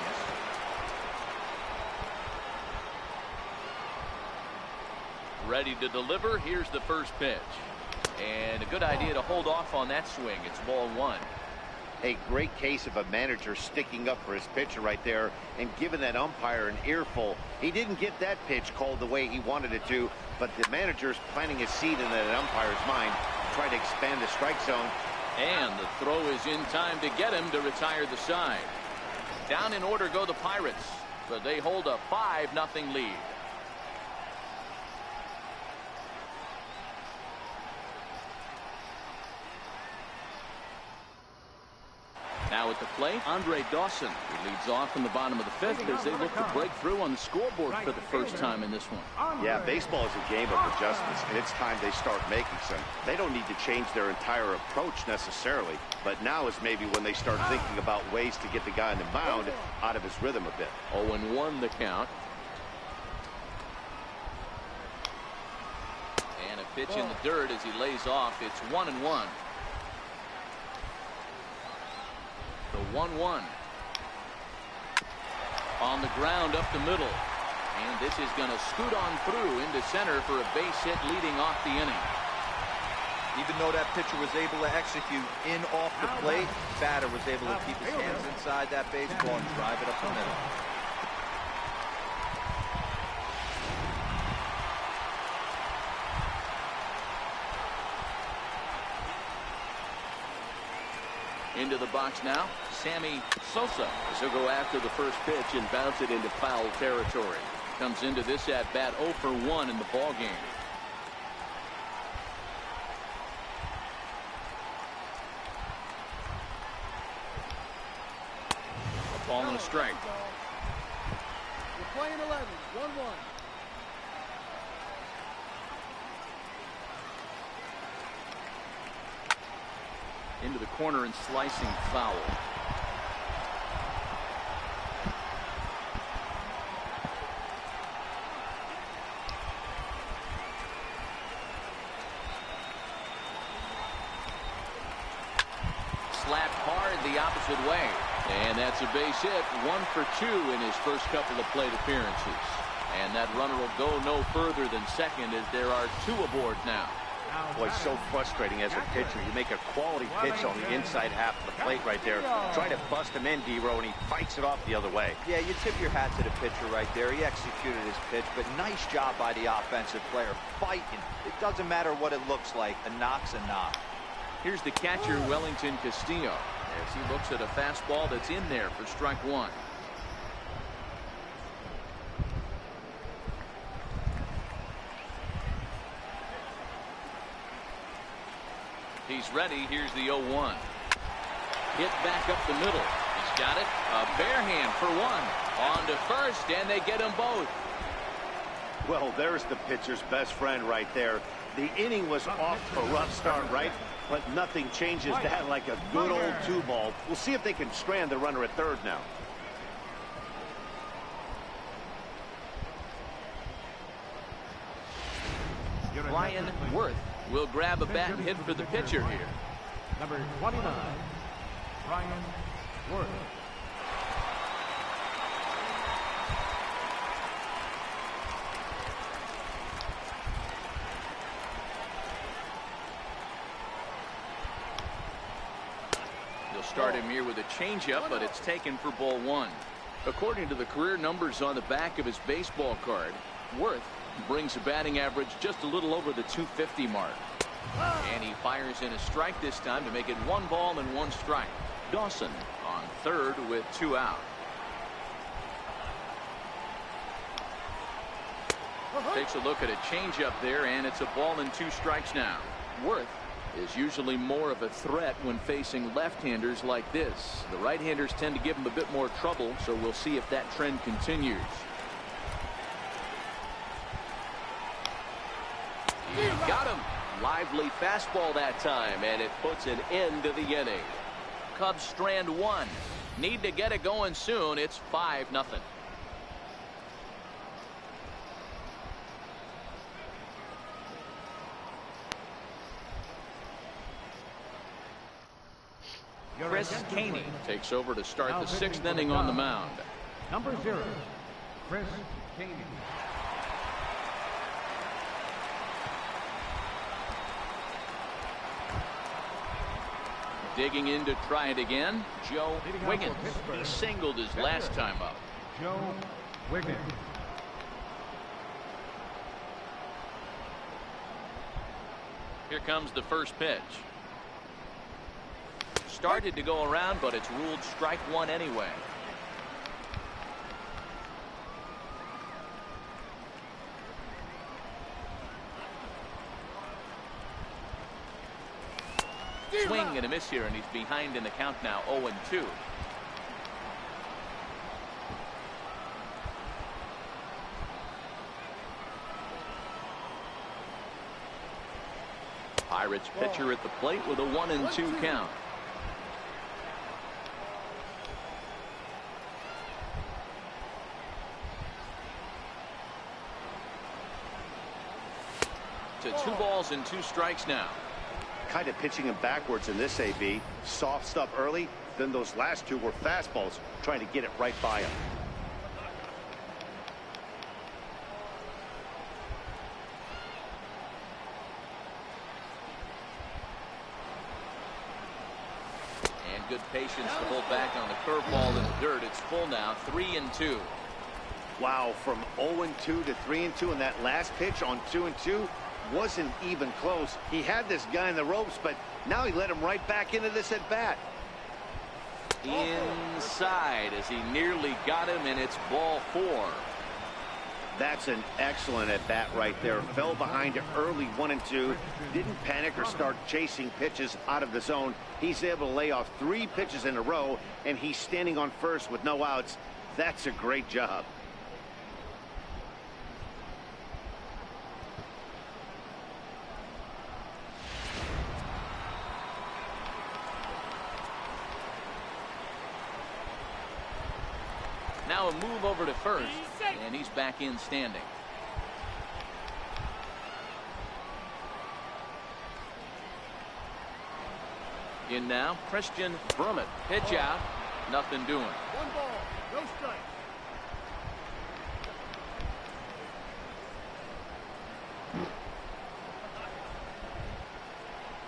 Ready to deliver. Here's the first pitch. And a good idea to hold off on that swing. It's ball 1. A great case of a manager sticking up for his pitcher right there and giving that umpire an earful. He didn't get that pitch called the way he wanted it to, but the manager's planting a seed in that umpire's mind to try to expand the strike zone. And the throw is in time to get him to retire the side. Down in order go the Pirates, but they hold a 5-0 lead. Now at the plate, Andre Dawson. He leads off in the bottom of the 5th as they look to break through on the scoreboard for the first time in this one. Yeah, baseball is a game of adjustments, and it's time they start making some. They don't need to change their entire approach necessarily, but now is maybe when they start thinking about ways to get the guy on the mound out of his rhythm a bit. 0-1 the count. And a pitch in the dirt as he lays off. It's 1-1. The 1-1 on the ground up the middle, and this is going to scoot on through into center for a base hit leading off the inning. Even though that pitcher was able to execute in off the plate, batter was able to keep his hands inside that baseball and drive it up the middle. Into the box now, Sammy Sosa. He'll go after the first pitch and bounce it into foul territory. Comes into this at bat 0 for 1 in the ball game. A ball and a strike. We're playing 11, 1-1. Into the corner and slicing foul. Slapped hard the opposite way. And that's a base hit. 1 for 2 in his first couple of plate appearances. And that runner will go no further than second as there are 2 aboard now. Boy, so frustrating as a pitcher. You make a quality pitch on the inside half of the plate right there. Try to bust him in, D-Row, and he fights it off the other way. Yeah, you tip your hat to the pitcher right there. He executed his pitch, but nice job by the offensive player. Fighting. It doesn't matter what it looks like. A knock's a knock. Here's the catcher, Wellington Castillo, as he looks at a fastball that's in there for strike 1. He's ready. Here's the 0-1. Hit back up the middle. He's got it. A bare hand for 1. On to first, and they get them both. Well, there's the pitcher's best friend right there. The inning was off to a rough start, right? But nothing changes that like a good old 2-ball. We'll see if they can strand the runner at third now. Ryan Worth will grab a bat and hit for the pitcher here. Number 29, Ryan Worth. They'll start him here with a changeup, but it's taken for ball 1. According to the career numbers on the back of his baseball card, Worth brings a batting average just a little over the 250 mark. And he fires in a strike this time to make it 1 ball and 1 strike. Dawson on third with 2 out. Takes a look at a changeup there, and it's a ball and 2 strikes now. Worth is usually more of a threat when facing left-handers like this. The right-handers tend to give him a bit more trouble, so we'll see if that trend continues. He got him. Lively fastball that time, and it puts an end to the inning. Cubs strand 1. Need to get it going soon. It's 5-0. Chris Caney takes over to start Now the pitching 6th for the inning on the Cubs, mound. Number 0, Chris Caney. Digging in to try it again, Joe Leading off Wiggins. for Pittsburgh, He singled his last time up. Joe Wiggins. Here comes the first pitch. Started to go around, but it's ruled strike one anyway. Swing and a miss here, and he's behind in the count now, 0-2. Pirates pitcher at the plate with a 1-2 count. To 2 balls and 2 strikes now. Kind of pitching him backwards in this AB. Soft stuff early, then those last 2 were fastballs, trying to get it right by him. And good patience to hold back on the curveball in the dirt. It's full now, 3-2. Wow, from 0-2 to 3-2, and that last pitch on 2-2 wasn't even close. He had this guy in the ropes, but now he let him right back into this at bat. Inside as he nearly got him, and it's ball 4. That's an excellent at bat right there. Fell behind early 1-2. Didn't panic or start chasing pitches out of the zone. He's able to lay off 3 pitches in a row, and he's standing on first with no outs. That's a great job. Now a move over to first, and he's back in standing. In now, Christian Brummett. Pitch out, nothing doing. 1 ball, no strike.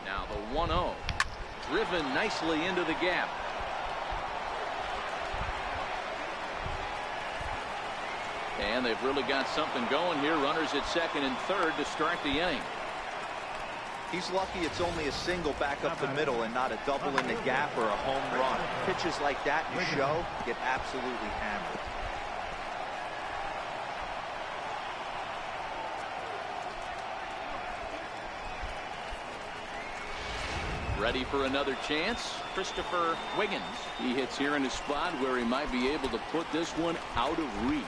Now the 1-0. Driven nicely into the gap. And they've really got something going here. Runners at second and third to start the inning. He's lucky it's only a single back up the middle and not a double in the gap or a home run. Pitches like that in the show get absolutely hammered. Ready for another chance, Christopher Wiggins. He hits here in a spot where he might be able to put this one out of reach.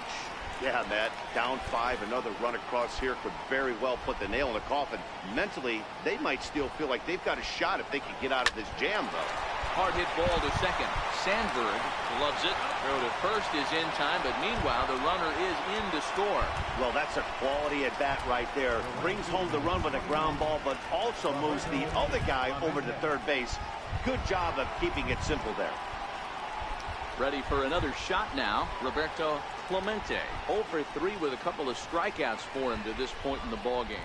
Yeah, Matt, down 5, another run across here could very well put the nail in the coffin. Mentally, they might still feel like they've got a shot if they can get out of this jam, though. Hard hit ball to second. Sandberg loves it. Throw to first is in time, but meanwhile, the runner is in to score. Well, that's a quality at bat right there. Brings home the run with a ground ball, but also moves the other guy over to third base. Good job of keeping it simple there. Ready for another shot now, Roberto Clemente. 0 for 3 with a couple of strikeouts for him to this point in the ballgame.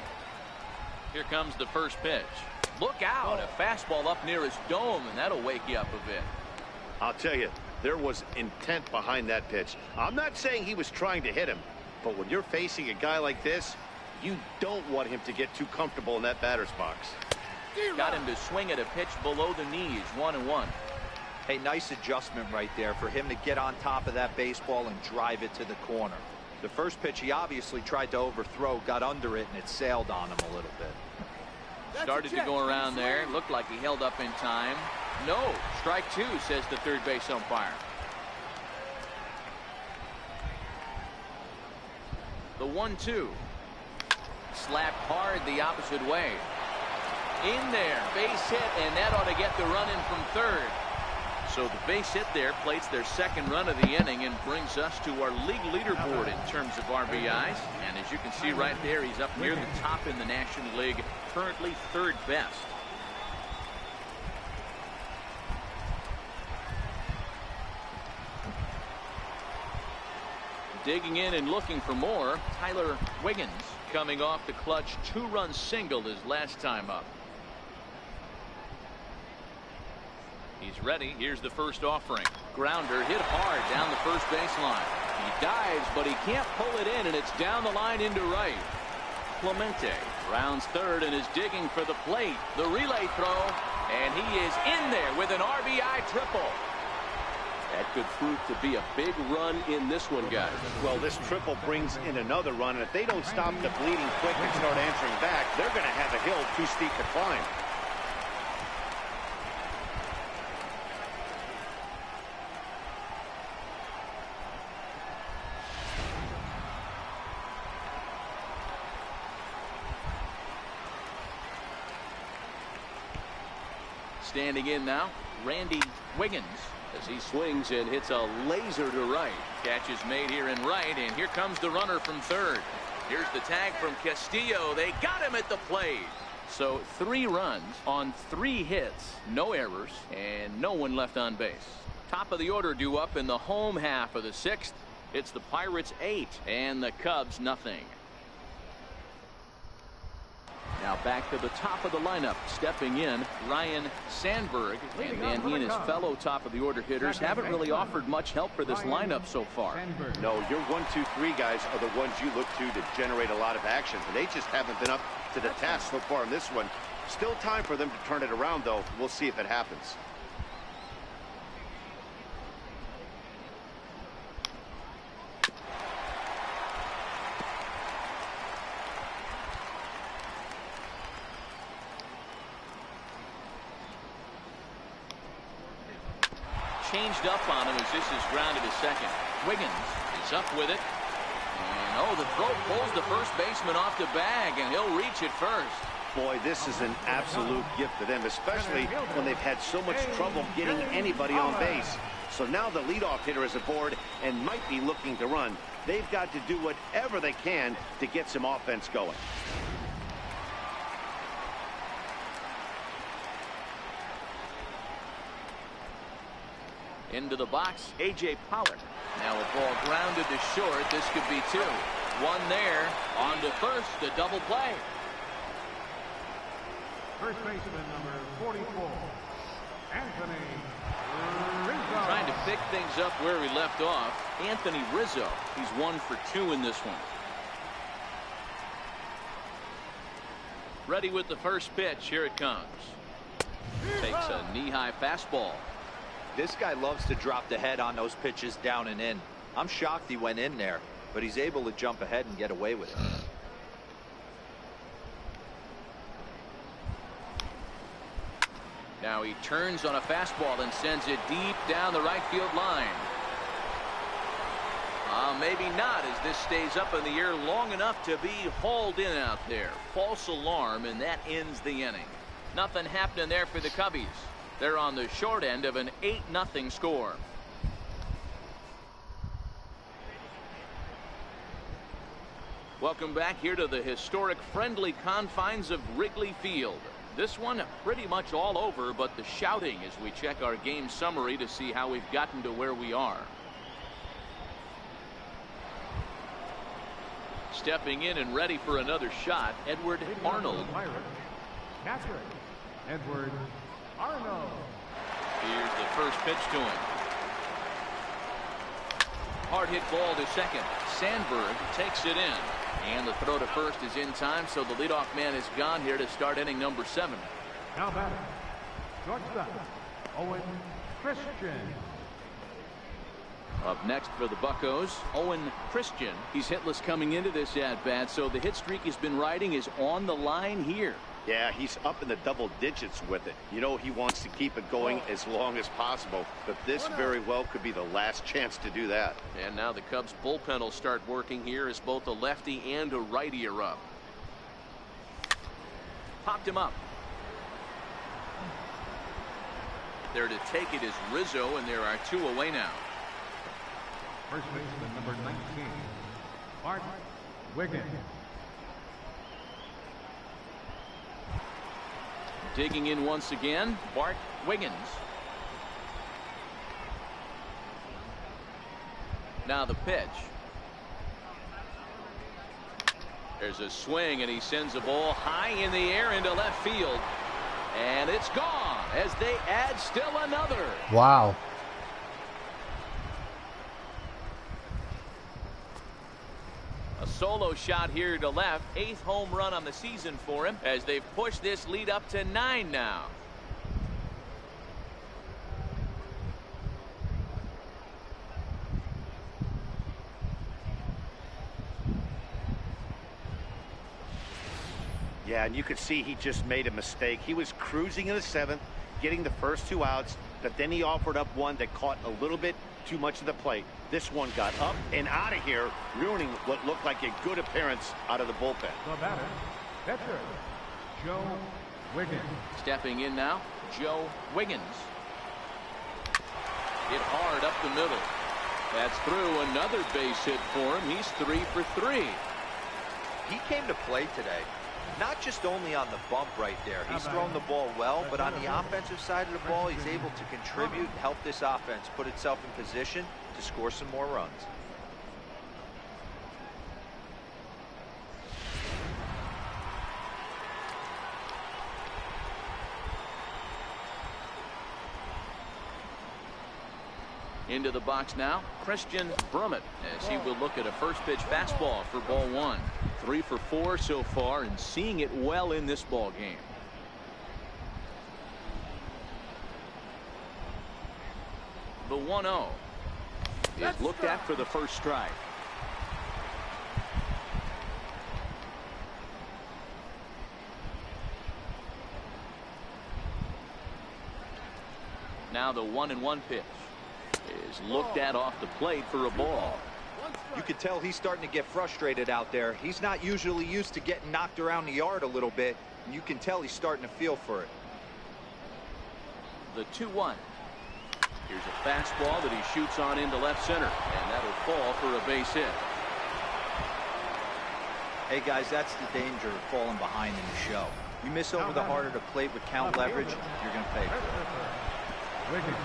Here comes the first pitch. Look out, a fastball up near his dome, and that'll wake you up a bit. I'll tell you, there was intent behind that pitch. I'm not saying he was trying to hit him, but when you're facing a guy like this, you don't want him to get too comfortable in that batter's box. Got him to swing at a pitch below the knees, 1-1. Hey, nice adjustment right there for him to get on top of that baseball and drive it to the corner. The first pitch he obviously tried to overthrow, got under it, and it sailed on him a little bit. Started to go around there. Looked like he held up in time. No, strike 2, says the third base umpire. The 1-2. Slapped hard the opposite way. In there, base hit, and that ought to get the run in from third. So the base hit there plates their second run of the inning and brings us to our league leaderboard in terms of RBIs. And as you can see right there, he's up near the top in the National League, currently third best. Digging in and looking for more, Tyler Wiggins, coming off the clutch 2-run single his last time up. He's ready. Here's the first offering. Grounder hit hard down the first baseline. He dives, but he can't pull it in, and it's down the line into right. Clemente rounds third and is digging for the plate. The relay throw, and he is in there with an RBI triple. That could prove to be a big run in this one, guys. Well, this triple brings in another run, and if they don't stop the bleeding quick and start answering back, they're going to have a hill too steep to climb. Standing in now, Randy Wiggins, as he swings and hits a Laser to right. catch is made here in right, and here comes the runner from third. Here's the tag from Castillo. They got him at the plate. So 3 runs on 3 hits, no errors, and no one left on base. Top of the order due up in the home half of the 6th. It's the Pirates 8 and the Cubs nothing. Now back to the top of the lineup, stepping in, Ryan Sandberg, and he and his fellow top of the order hitters haven't really offered much help for this lineup so far. No, your 1, 2, 3 guys are the ones you look to generate a lot of action, but they just haven't been up to the task so far in this one. Still time for them to turn it around, though. We'll see if it happens. Changed up on him as this is grounded to second. Wiggins is up with it. And the throw pulls the first baseman off the bag, and he'll reach it first. Boy, this is an absolute gift to them, especially when they've had so much trouble getting anybody on base. So now the leadoff hitter is aboard and might be looking to run. They've got to do whatever they can to get some offense going. Into the box, A.J. Pollock. Now a ball grounded to short. This could be 2. 1 there. On to first. A double play. First baseman number 44, Anthony Rizzo. Trying to pick things up where he left off. Anthony Rizzo. He's 1 for 2 in this one. Ready with the first pitch. Here it comes. Takes a knee-high fastball. This guy loves to drop the head on those pitches down and in. I'm shocked he went in there, but he's able to jump ahead and get away with it. Now he turns on a fastball and sends it deep down the right field line. Maybe not, as this stays up in the air long enough to be hauled in out there. False alarm, and that ends the inning. Nothing happening there for the Cubbies. They're on the short end of an 8-0 score. Welcome back here to the historic friendly confines of Wrigley Field. This one pretty much all over, but the shouting as we check our game summary to see how we've gotten to where we are. Stepping in and ready for another shot, Edward Arnold. Catcher, Edward Arnold. Here's the first pitch to him. Hard hit ball to second. Sandberg takes it in. And the throw to first is in time, so the leadoff man is gone here to start inning number 7. Now batting, shortstop, Owen Christian. Up next for the Buccos, Owen Christian. He's hitless coming into this at-bat, so the hit streak he's been riding is on the line here. Yeah, he's up in the double digits with it. You know, he wants to keep it going as long as possible, but this very well could be the last chance to do that. And now the Cubs bullpen will start working here as both a lefty and a righty are up. Popped him up. There to take it is Rizzo, and there are 2 away now. First baseman number 19, Bart Wiggins. Digging in once again, Bart Wiggins. Now the pitch. There's a swing, and he sends a ball high in the air into left field. And it's gone as they add still another. Wow. A solo shot here to left. 8th home run on the season for him as they've pushed this lead up to 9 now. Yeah, and you could see he just made a mistake. He was cruising in the 7th, getting the first 2 outs, but then he offered up one that caught a little bit too much of the plate. This one got up and out of here, ruining what looked like a good appearance out of the bullpen. The batter, pitcher, Joe Wiggins. Stepping in now, Joe Wiggins. Hit hard up the middle. That's through. Another base hit for him. He's 3 for 3. He came to play today. Not just only on the bump right there. He's thrown the ball well, but on the offensive side of the ball, he's able to contribute and help this offense put itself in position to score some more runs. Into the box now, Christian Brummett, as he will look at a first pitch fastball for ball 1. 3 for 4 so far, and seeing it well in this ball game. The 1-0 is looked at for the first strike. Now the 1-1 pitch is looked at off the plate for a ball. You could tell he's starting to get frustrated out there. He's not usually used to getting knocked around the yard a little bit, and you can tell he's starting to feel for it. The 2-1. Here's a fastball that he shoots on into left center, and that'll fall for a base hit. Hey guys, that's the danger of falling behind in the show. You miss over the heart of the plate with count leverage, you're going to pay for it. Wiggins.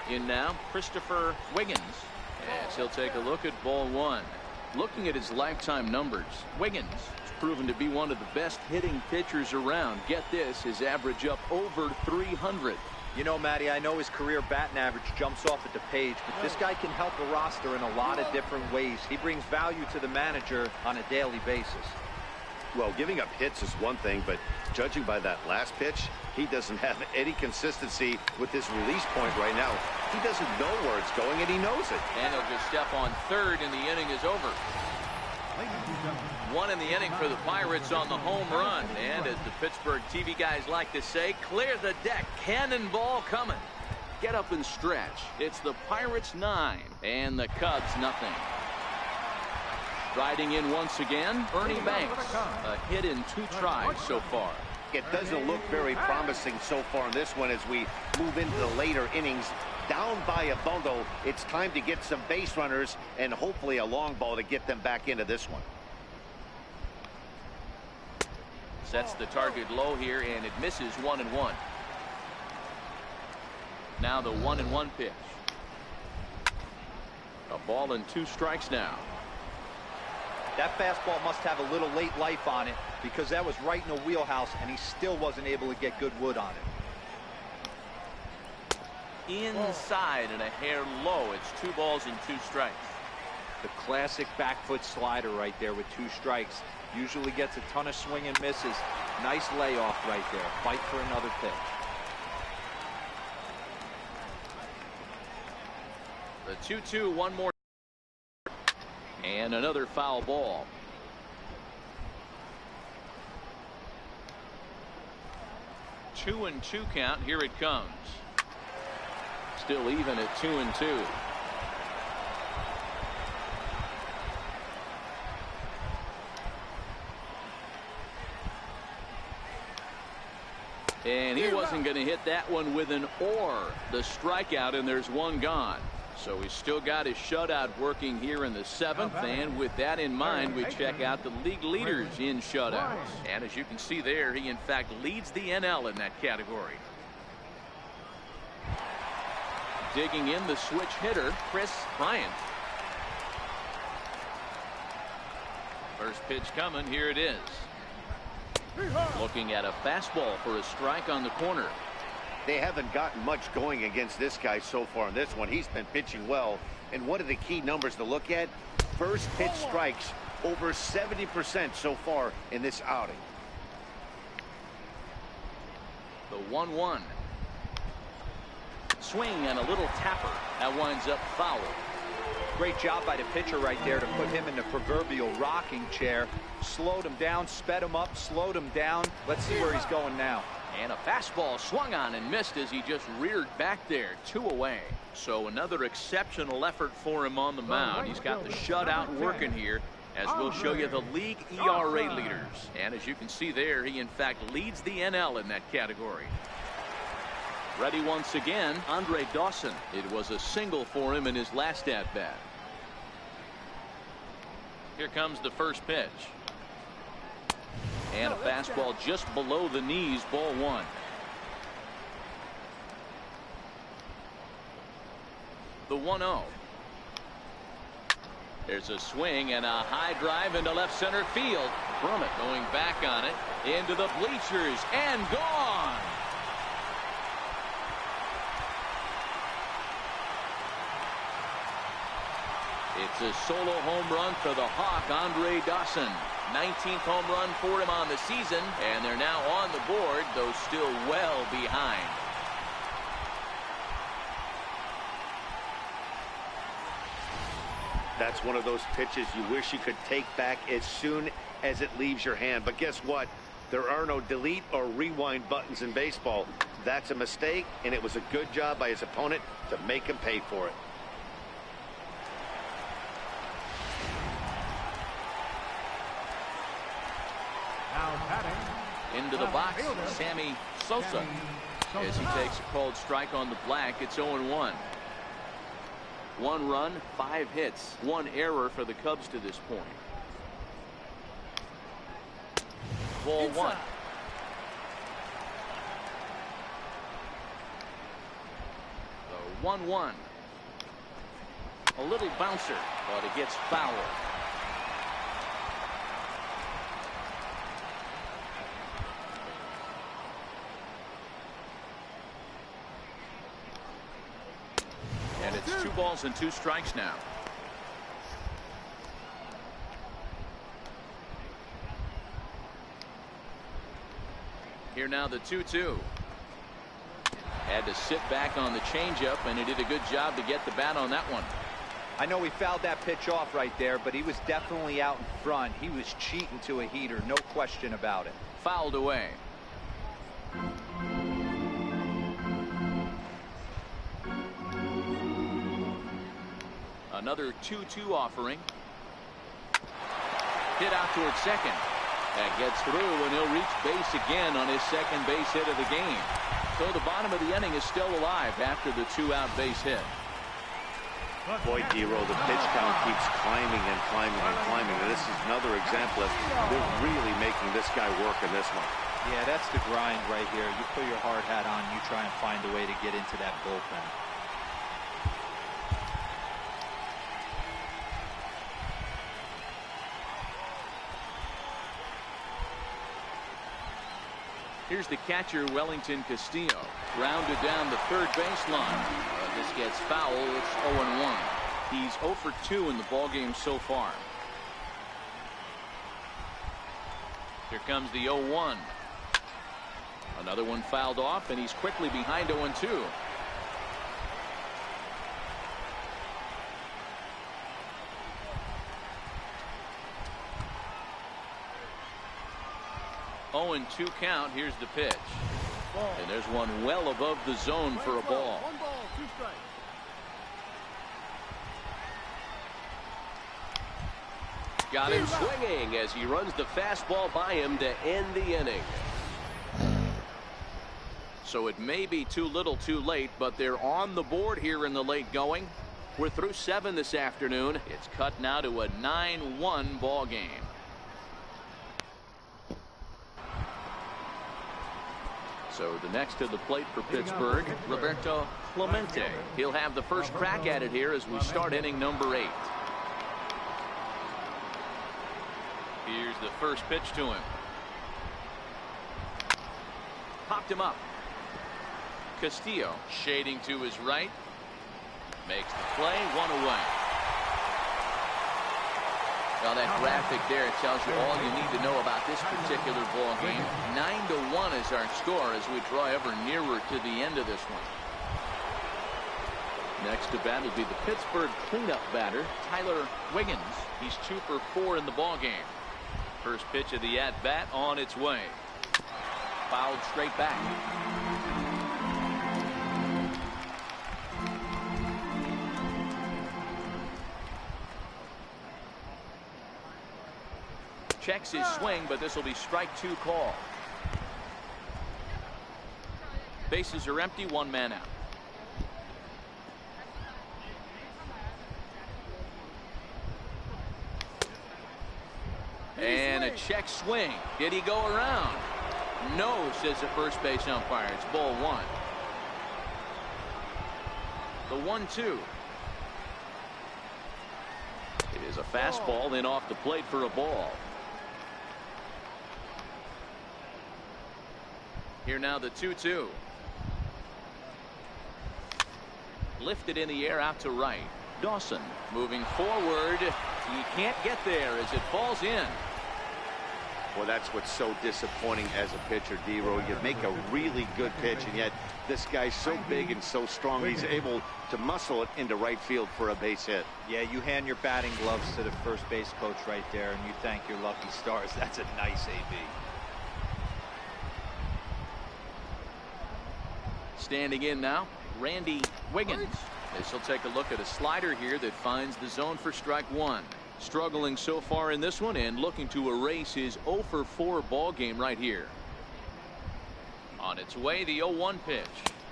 In now, Christopher Wiggins, as he'll take a look at ball 1. Looking at his lifetime numbers, Wiggins has proven to be one of the best hitting pitchers around. Get this, his average up over 300. You know, Matty, I know his career batting average jumps off at the page, but this guy can help a roster in a lot of different ways. He brings value to the manager on a daily basis. Well, giving up hits is one thing, but judging by that last pitch, he doesn't have any consistency with his release point right now. He doesn't know where it's going, and he knows it. And he'll just step on third, and the inning is over. 1 in the inning for the Pirates on the home run. And as the Pittsburgh TV guys like to say, clear the deck. Cannonball coming. Get up and stretch. It's the Pirates 9 and the Cubs nothing. Riding in once again, Ernie Banks. A hit in 2 tries so far. It doesn't look very promising so far in this one as we move into the later innings. Down by a bundle, it's time to get some base runners and hopefully a long ball to get them back into this one. Sets the target low here, and it misses 1-1. Now the 1-1 pitch. A ball and 2 strikes now. That fastball must have a little late life on it because that was right in the wheelhouse, and he still wasn't able to get good wood on it. Inside and a hair low. It's 2 balls and 2 strikes. The classic back foot slider right there with 2 strikes. Usually gets a ton of swing and misses. Nice layoff right there. Fight for another pitch. The 2-2, one more. And another foul ball. Two and 2 count. Here it comes. Still even at 2-2. And he wasn't going to hit that one with an or. The strikeout, and there's 1 gone. So he's still got his shutout working here in the 7th, and with that in mind, we check out the league leaders in shutouts. And as you can see there, he in fact leads the NL in that category. Digging in the switch hitter, Chris Bryant. First pitch coming, here it is. Looking at a fastball for a strike on the corner. They haven't gotten much going against this guy so far in this one. He's been pitching well. And what are the key numbers to look at? First pitch strikes, over 70% so far in this outing. The 1-1. Swing and a little tapper. That winds up foul. Great job by the pitcher right there to put him in the proverbial rocking chair. Slowed him down, sped him up, slowed him down. Let's see where he's going now. And a fastball swung on and missed as he just reared back there. 2 away. So another exceptional effort for him on the mound. He's got the shutout working here, as we'll show you the league ERA leaders. And as you can see there, he in fact leads the NL in that category. Ready once again, Andre Dawson. It was a single for him in his last at-bat. Here comes the first pitch. And a fastball just below the knees, ball 1. The 1-0. There's a swing and a high drive into left center field. Brummett going back on it, into the bleachers, and gone. It's a solo home run for the Hawk, Andre Dawson. 19th home run for him on the season, and they're now on the board, though still well behind. That's one of those pitches you wish you could take back as soon as it leaves your hand. But guess what? There are no delete or rewind buttons in baseball. That's a mistake, and it was a good job by his opponent to make him pay for it. Into the box, Sammy Sosa. As he takes a called strike on the black, it's 0-1. 1 run, 5 hits, 1 error for the Cubs to this point. Ball 1. The 1-1. A little bouncer, but it gets foul. And it's 2 balls and 2 strikes now. Here now the 2-2. Had to sit back on the changeup, and he did a good job to get the bat on that one. I know he fouled that pitch off right there, but he was definitely out in front. He was cheating to a heater, no question about it. Fouled away. Another 2-2 offering. Hit out towards second. That gets through, and he'll reach base again on his second base hit of the game. So the bottom of the inning is still alive after the 2-out base hit. Boy, D-Row, the pitch count keeps climbing and climbing and climbing. And this is another example of they're really making this guy work in this one. Yeah, that's the grind right here. You put your hard hat on, you try and find a way to get into that bullpen. Here's the catcher, Wellington Castillo. Rounded down the third baseline. This gets foul. It's 0-1. He's 0 for 2 in the ballgame so far. Here comes the 0-1. Another one fouled off, and he's quickly behind 0-2. Oh, and 2 count. Here's the pitch. And there's one well above the zone for a ball. 1 ball, 2 strikes. Got him swinging as he runs the fastball by him to end the inning. So it may be too little too late, but they're on the board here in the late going. We're through 7 this afternoon. It's cut now to a 9-1 ball game. So the next to the plate for Pittsburgh, Roberto Clemente. He'll have the first crack at it here as we start inning number 8. Here's the first pitch to him. Popped him up. Castillo shading to his right. Makes the play, 1 away. Well, that graphic there tells you all you need to know about this particular ball game. 9-1 is our score as we draw ever nearer to the end of this one. Next to bat will be the Pittsburgh cleanup batter, Tyler Wiggins. He's 2 for 4 in the ball game. First pitch of the at-bat on its way. Fouled straight back. Checks his swing, but this will be strike 2 call. Bases are empty, 1 man out. And a check swing. Did he go around? No, says the first base umpire. It's ball 1. The 1-2. It is a fastball, then off the plate for a ball. Here now the 2-2. Lifted in the air out to right. Dawson moving forward. He can't get there as it falls in. Well, that's what's so disappointing as a pitcher, D-Row. You make a really good pitch, and yet this guy's so big and so strong, he's able to muscle it into right field for a base hit. Yeah, you hand your batting gloves to the first base coach right there, and you thank your lucky stars. That's a nice AB. Standing in now, Randy Wiggins. This will take a look at a slider here that finds the zone for strike 1. Struggling so far in this one and looking to erase his 0 for 4 ball game right here. On its way, the 0-1 pitch.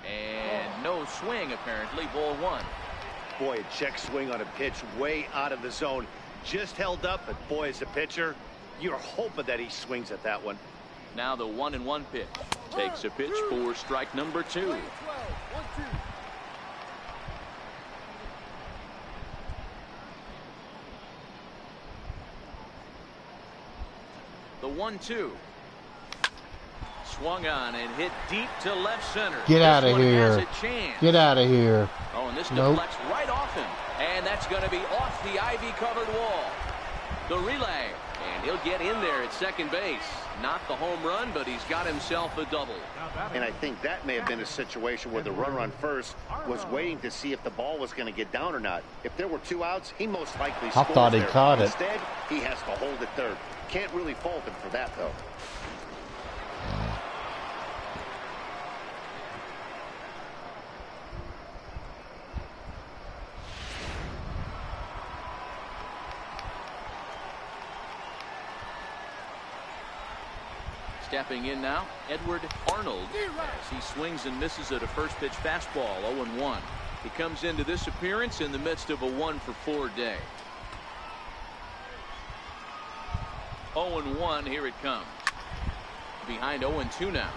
And no swing, apparently, ball 1. Boy, a check swing on a pitch way out of the zone. Just held up, but boy, as a pitcher, you're hoping that he swings at that one. Now the 1-1 pitch. Takes a pitch for strike number 2. The 1-2. Swung on and hit deep to left center. Get out of here. Get out of here. Oh, and this deflects right off him. And that's going to be off the ivy-covered wall. The relay. And he'll get in there at second base. Not the home run, but he's got himself a double. And I think that may have been a situation where the runner on first was waiting to see if the ball was going to get down or not. If there were 2 outs, he most likely scores. I thought he caught it. Instead, he has to hold it third. Can't really fault him for that, though. Stepping in now, Edward Arnold, as he swings and misses at a first pitch fastball, 0-1. He comes into this appearance in the midst of a 1 for 4 day. 0-1, here it comes. Behind 0-2 now.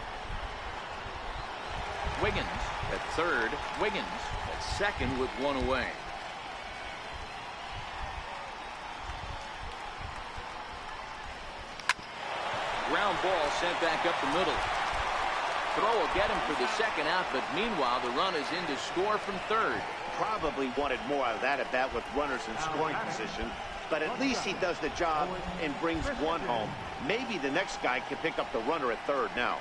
Wiggins at third. Wiggins at second with 1 away. Ground ball sent back up the middle. Throw will get him for the second out, but meanwhile the run is in to score from third. Probably wanted more out of that at bat with runners in scoring position, but at least he does the job and brings 1 home. Maybe the next guy can pick up the runner at third now.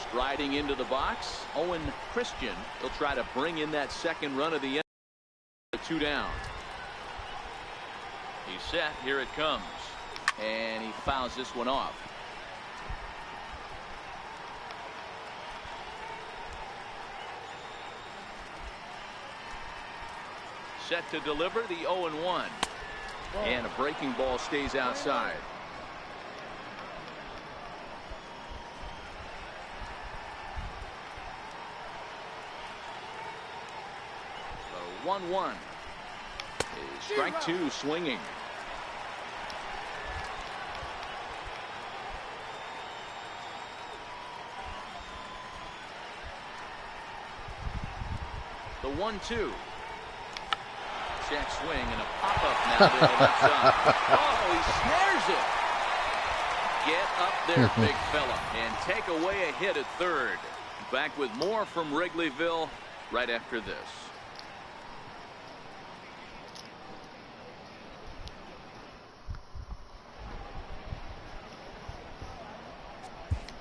Striding into the box, Owen Christian. He'll try to bring in that second run of the end. 2 down. He's set. Here it comes. And he fouls this one off. Set to deliver the 0-1. And a breaking ball stays outside. 1-1. Strike two swinging. The 1-2. Check swing and a pop-up now to the left side. Oh, he snares it. Get up there, big fella, and take away a hit at third. Back with more from Wrigleyville right after this.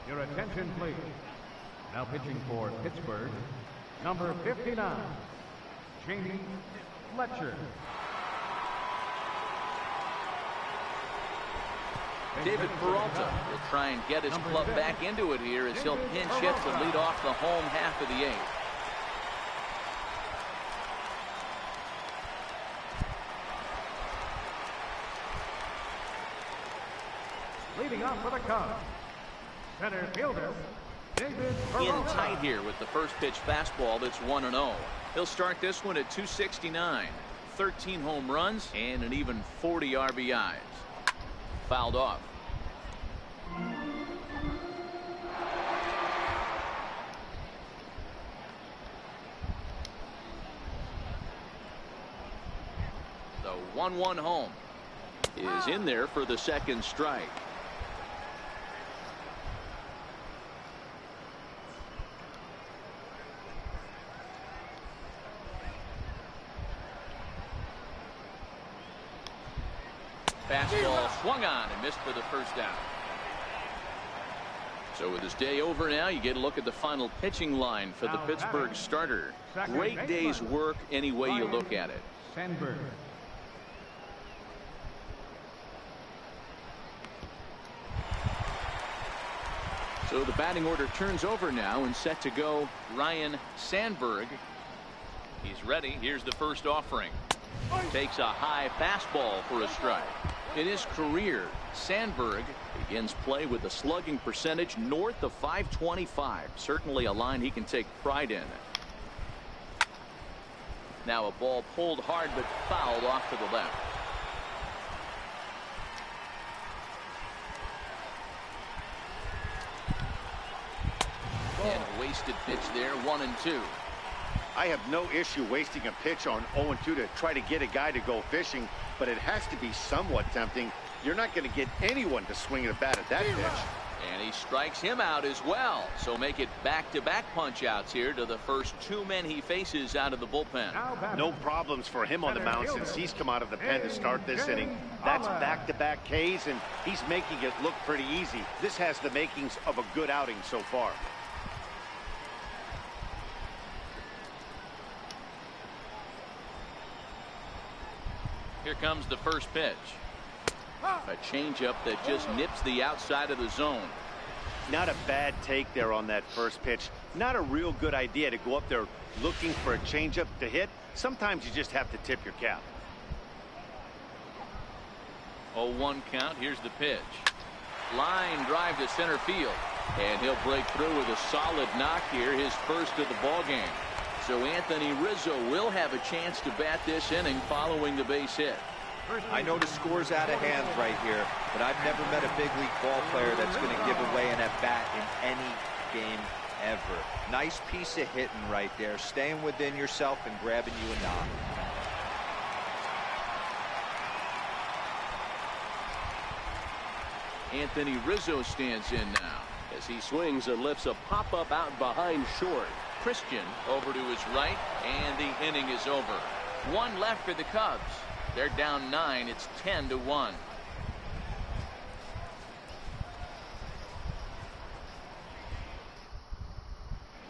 Your attention, please. Now pitching for Pittsburgh, number 59, Jamie Fletcher. David Peralta will try and get his club back into it here as he'll pinch hit to lead off the home half of the eighth. Leading off for the Cubs, center fielder, David Peralta. In tight here with the first pitch fastball that's 1-0. He'll start this one at 269. 13 home runs and an even 40 RBIs. Fouled off. The 1-1 home is in there for the second strike. Fastball swung on and missed for the first down. So with this day over now, you get a look at the final pitching line for the Pittsburgh starter. Great day's work any way you look at it. Sandberg. So the batting order turns over now and set to go Ryne Sandberg. He's ready. Here's the first offering. Takes a high fastball for a strike. In his career, Sandberg begins play with a slugging percentage north of .525. Certainly a line he can take pride in. Now a ball pulled hard but fouled off to the left. And a wasted pitch there, 1-2. I have no issue wasting a pitch on 0-2 to try to get a guy to go fishing, but it has to be somewhat tempting. You're not going to get anyone to swing a bat at that pitch. And he strikes him out as well. So make it back-to-back punch-outs here to the first two men he faces out of the bullpen. No problems for him on the mound since he's come out of the pen to start this inning. That's back-to-back Ks, and he's making it look pretty easy. This has the makings of a good outing so far. Here comes the first pitch. A changeup that just nips the outside of the zone. Not a bad take there on that first pitch. Not a real good idea to go up there looking for a changeup to hit. Sometimes you just have to tip your cap. 0-1 count. Here's the pitch. Line drive to center field. And he'll break through with a solid knock here, his first of the ball game. So Anthony Rizzo will have a chance to bat this inning following the base hit. I know the score's out of hand right here, but I've never met a big league ball player that's going to give away an at-bat in any game ever. Nice piece of hitting right there, staying within yourself and grabbing you a knock. Anthony Rizzo stands in now as he swings and lifts a pop-up out behind short. Christian over to his right, and the inning is over. One left for the Cubs. They're down 9. It's 10-1.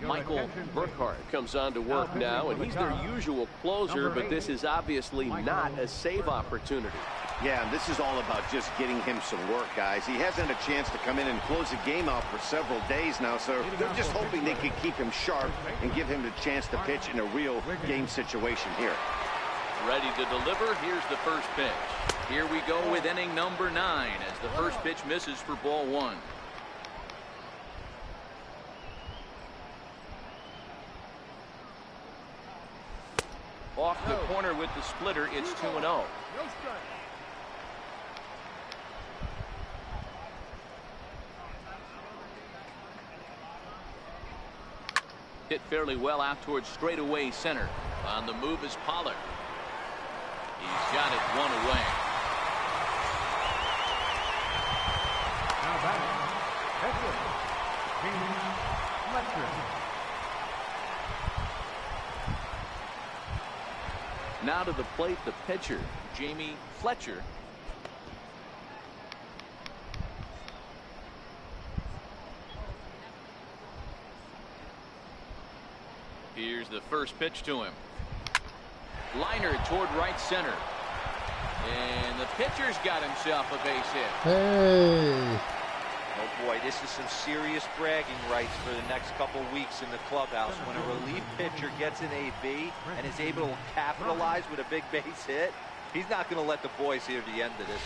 Michael Burkhart comes on to work now, and he's their usual closer, but this is obviously not a save opportunity. Yeah, and this is all about just getting him some work, guys. He hasn't had a chance to come in and close the game out for several days now, so they're just hoping they can keep him sharp and give him the chance to pitch in a real game situation here. Ready to deliver. Here's the first pitch. Here we go with inning number 9 as the first pitch misses for ball 1. off the corner with the splitter. It's 2-0. No strike. Hit fairly well out towards straightaway center. On the move is Pollard. He's got it one away. Now batting, pitcher, Jamie Fletcher. Now to the plate, the pitcher, Jamie Fletcher. Here's the first pitch to him. Liner toward right center. And the pitcher's got himself a base hit. Hey. Oh boy, this is some serious bragging rights for the next couple weeks in the clubhouse. When a relief pitcher gets an AB and is able to capitalize with a big base hit, he's not going to let the boys hear the end of this.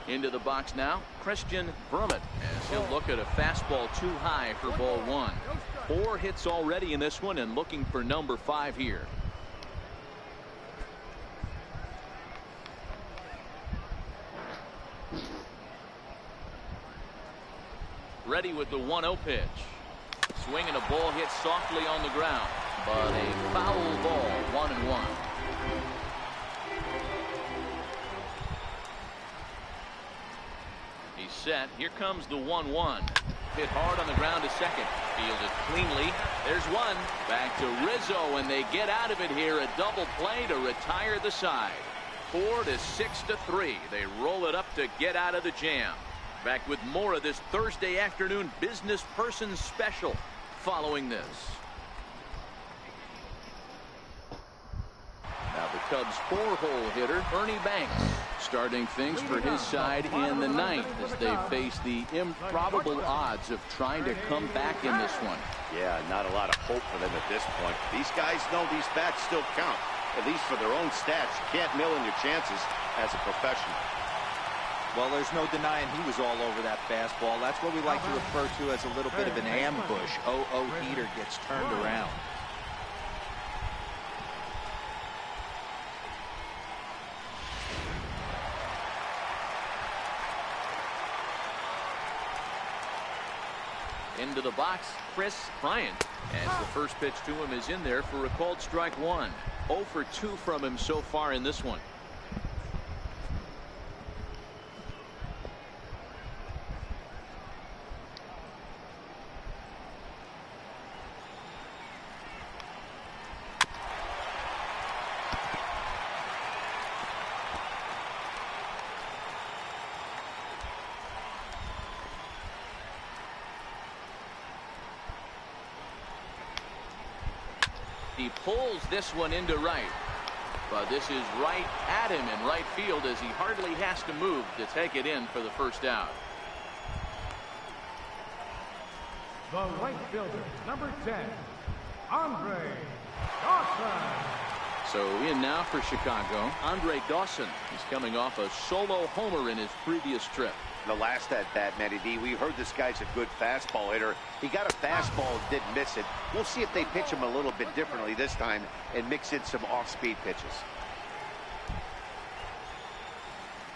Into the box now, Christian Brummett, as he'll look at a fastball too high for ball one. 4 hits already in this one and looking for number 5 here. Ready with the 1-0 pitch. Swinging a ball hit softly on the ground, but a foul ball, 1-1. He's set. Here comes the 1-1. Hit hard on the ground to second. Fielded cleanly. There's one. Back to Rizzo, and they get out of it here. A double play to retire the side. 4 to 6 to 3. They roll it up to get out of the jam. Back with more of this Thursday afternoon business person special following this. Now the Cubs' 4-hole hitter, Ernie Banks, starting things for his side in the 9th as they face the improbable odds of trying to come back in this one. Yeah, not a lot of hope for them at this point. These guys know these bats still count, at least for their own stats. You can't mill in your chances as a professional. Well, there's no denying he was all over that fastball. That's what we like to refer to as a little bit of an ambush. Oh, heater gets turned around. Into the box, Chris Bryant, as the first pitch to him is in there for a called strike 1. 0 for 2 from him so far in this one. He pulls this one into right, but this is right at him in right field as he hardly has to move to take it in for the first out. The right fielder, number 10, Andre Dawson. So in now for Chicago, Andre Dawson. He's coming off a solo homer in his previous trip. The last at bat, Matty D, we heard this guy's a good fastball hitter. He got a fastball and didn't miss it. We'll see if they pitch him a little bit differently this time and mix in some off-speed pitches.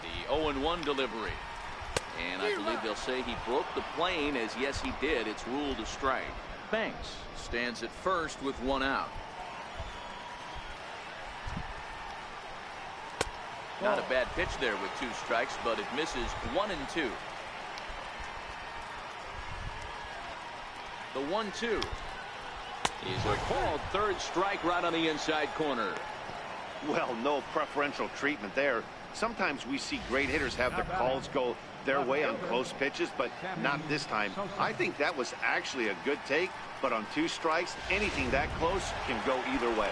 The 0-1 delivery. And I believe they'll say he broke the plane, as yes he did. It's ruled a strike. Banks stands at first with 1 out. Not a bad pitch there with 2 strikes, but it misses 1 and 2. The 1-2 is a called third strike right on the inside corner. Well, no preferential treatment there. Sometimes we see great hitters have their calls go their way on close pitches, but not this time. I think that was actually a good take, but on 2 strikes, anything that close can go either way.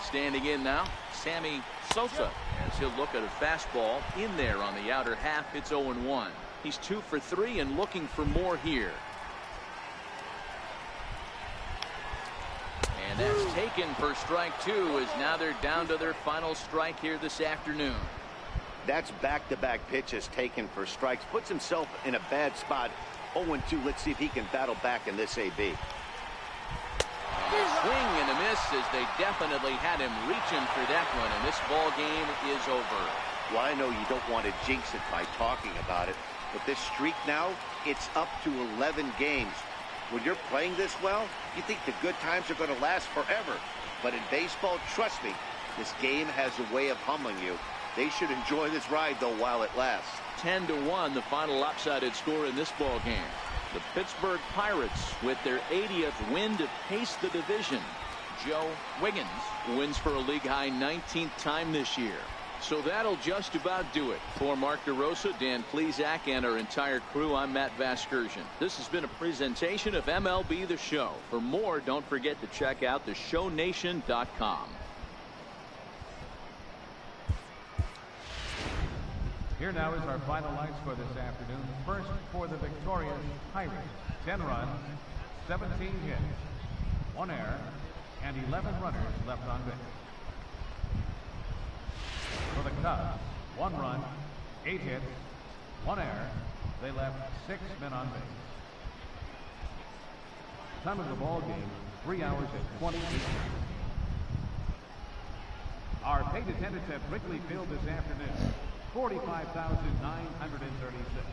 Standing in now, Sammy Sosa, as he'll look at a fastball in there on the outer half. It's 0-1. He's 2 for 3 and looking for more here. And that's taken for strike 2, as now they're down to their final strike here this afternoon. That's back-to-back pitches taken for strikes. Puts himself in a bad spot. 0-2. Let's see if he can battle back in this AB. Swing and a miss as they definitely had him reaching for that one, and this ball game is over. Well, I know you don't want to jinx it by talking about it, but this streak now, it's up to 11 games. When you're playing this well, you think the good times are going to last forever. But in baseball, trust me, this game has a way of humbling you. They should enjoy this ride, though, while it lasts. 10-1, the final lopsided score in this ball game. The Pittsburgh Pirates with their 80th win to pace the division. Joe Wiggins wins for a league-high 19th time this year. So that'll just about do it. For Mark DeRosa, Dan Plesac, and our entire crew, I'm Matt Vasgersian. This has been a presentation of MLB The Show. For more, don't forget to check out theshownation.com. Here now is our final lights for this afternoon. First for the victorious Pirates. 10 runs, 17 hits, 1 error, and 11 runners left on base. For the Cubs, 1 run, 8 hits, 1 error. They left 6 men on base. Time of the ball game, 3 hours and 28 minutes. Our paid attendance at Wrigley Field this afternoon, 45,936.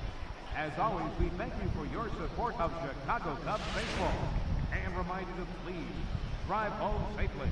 As always, we thank you for your support of Chicago Cubs baseball and remind you to please drive home safely.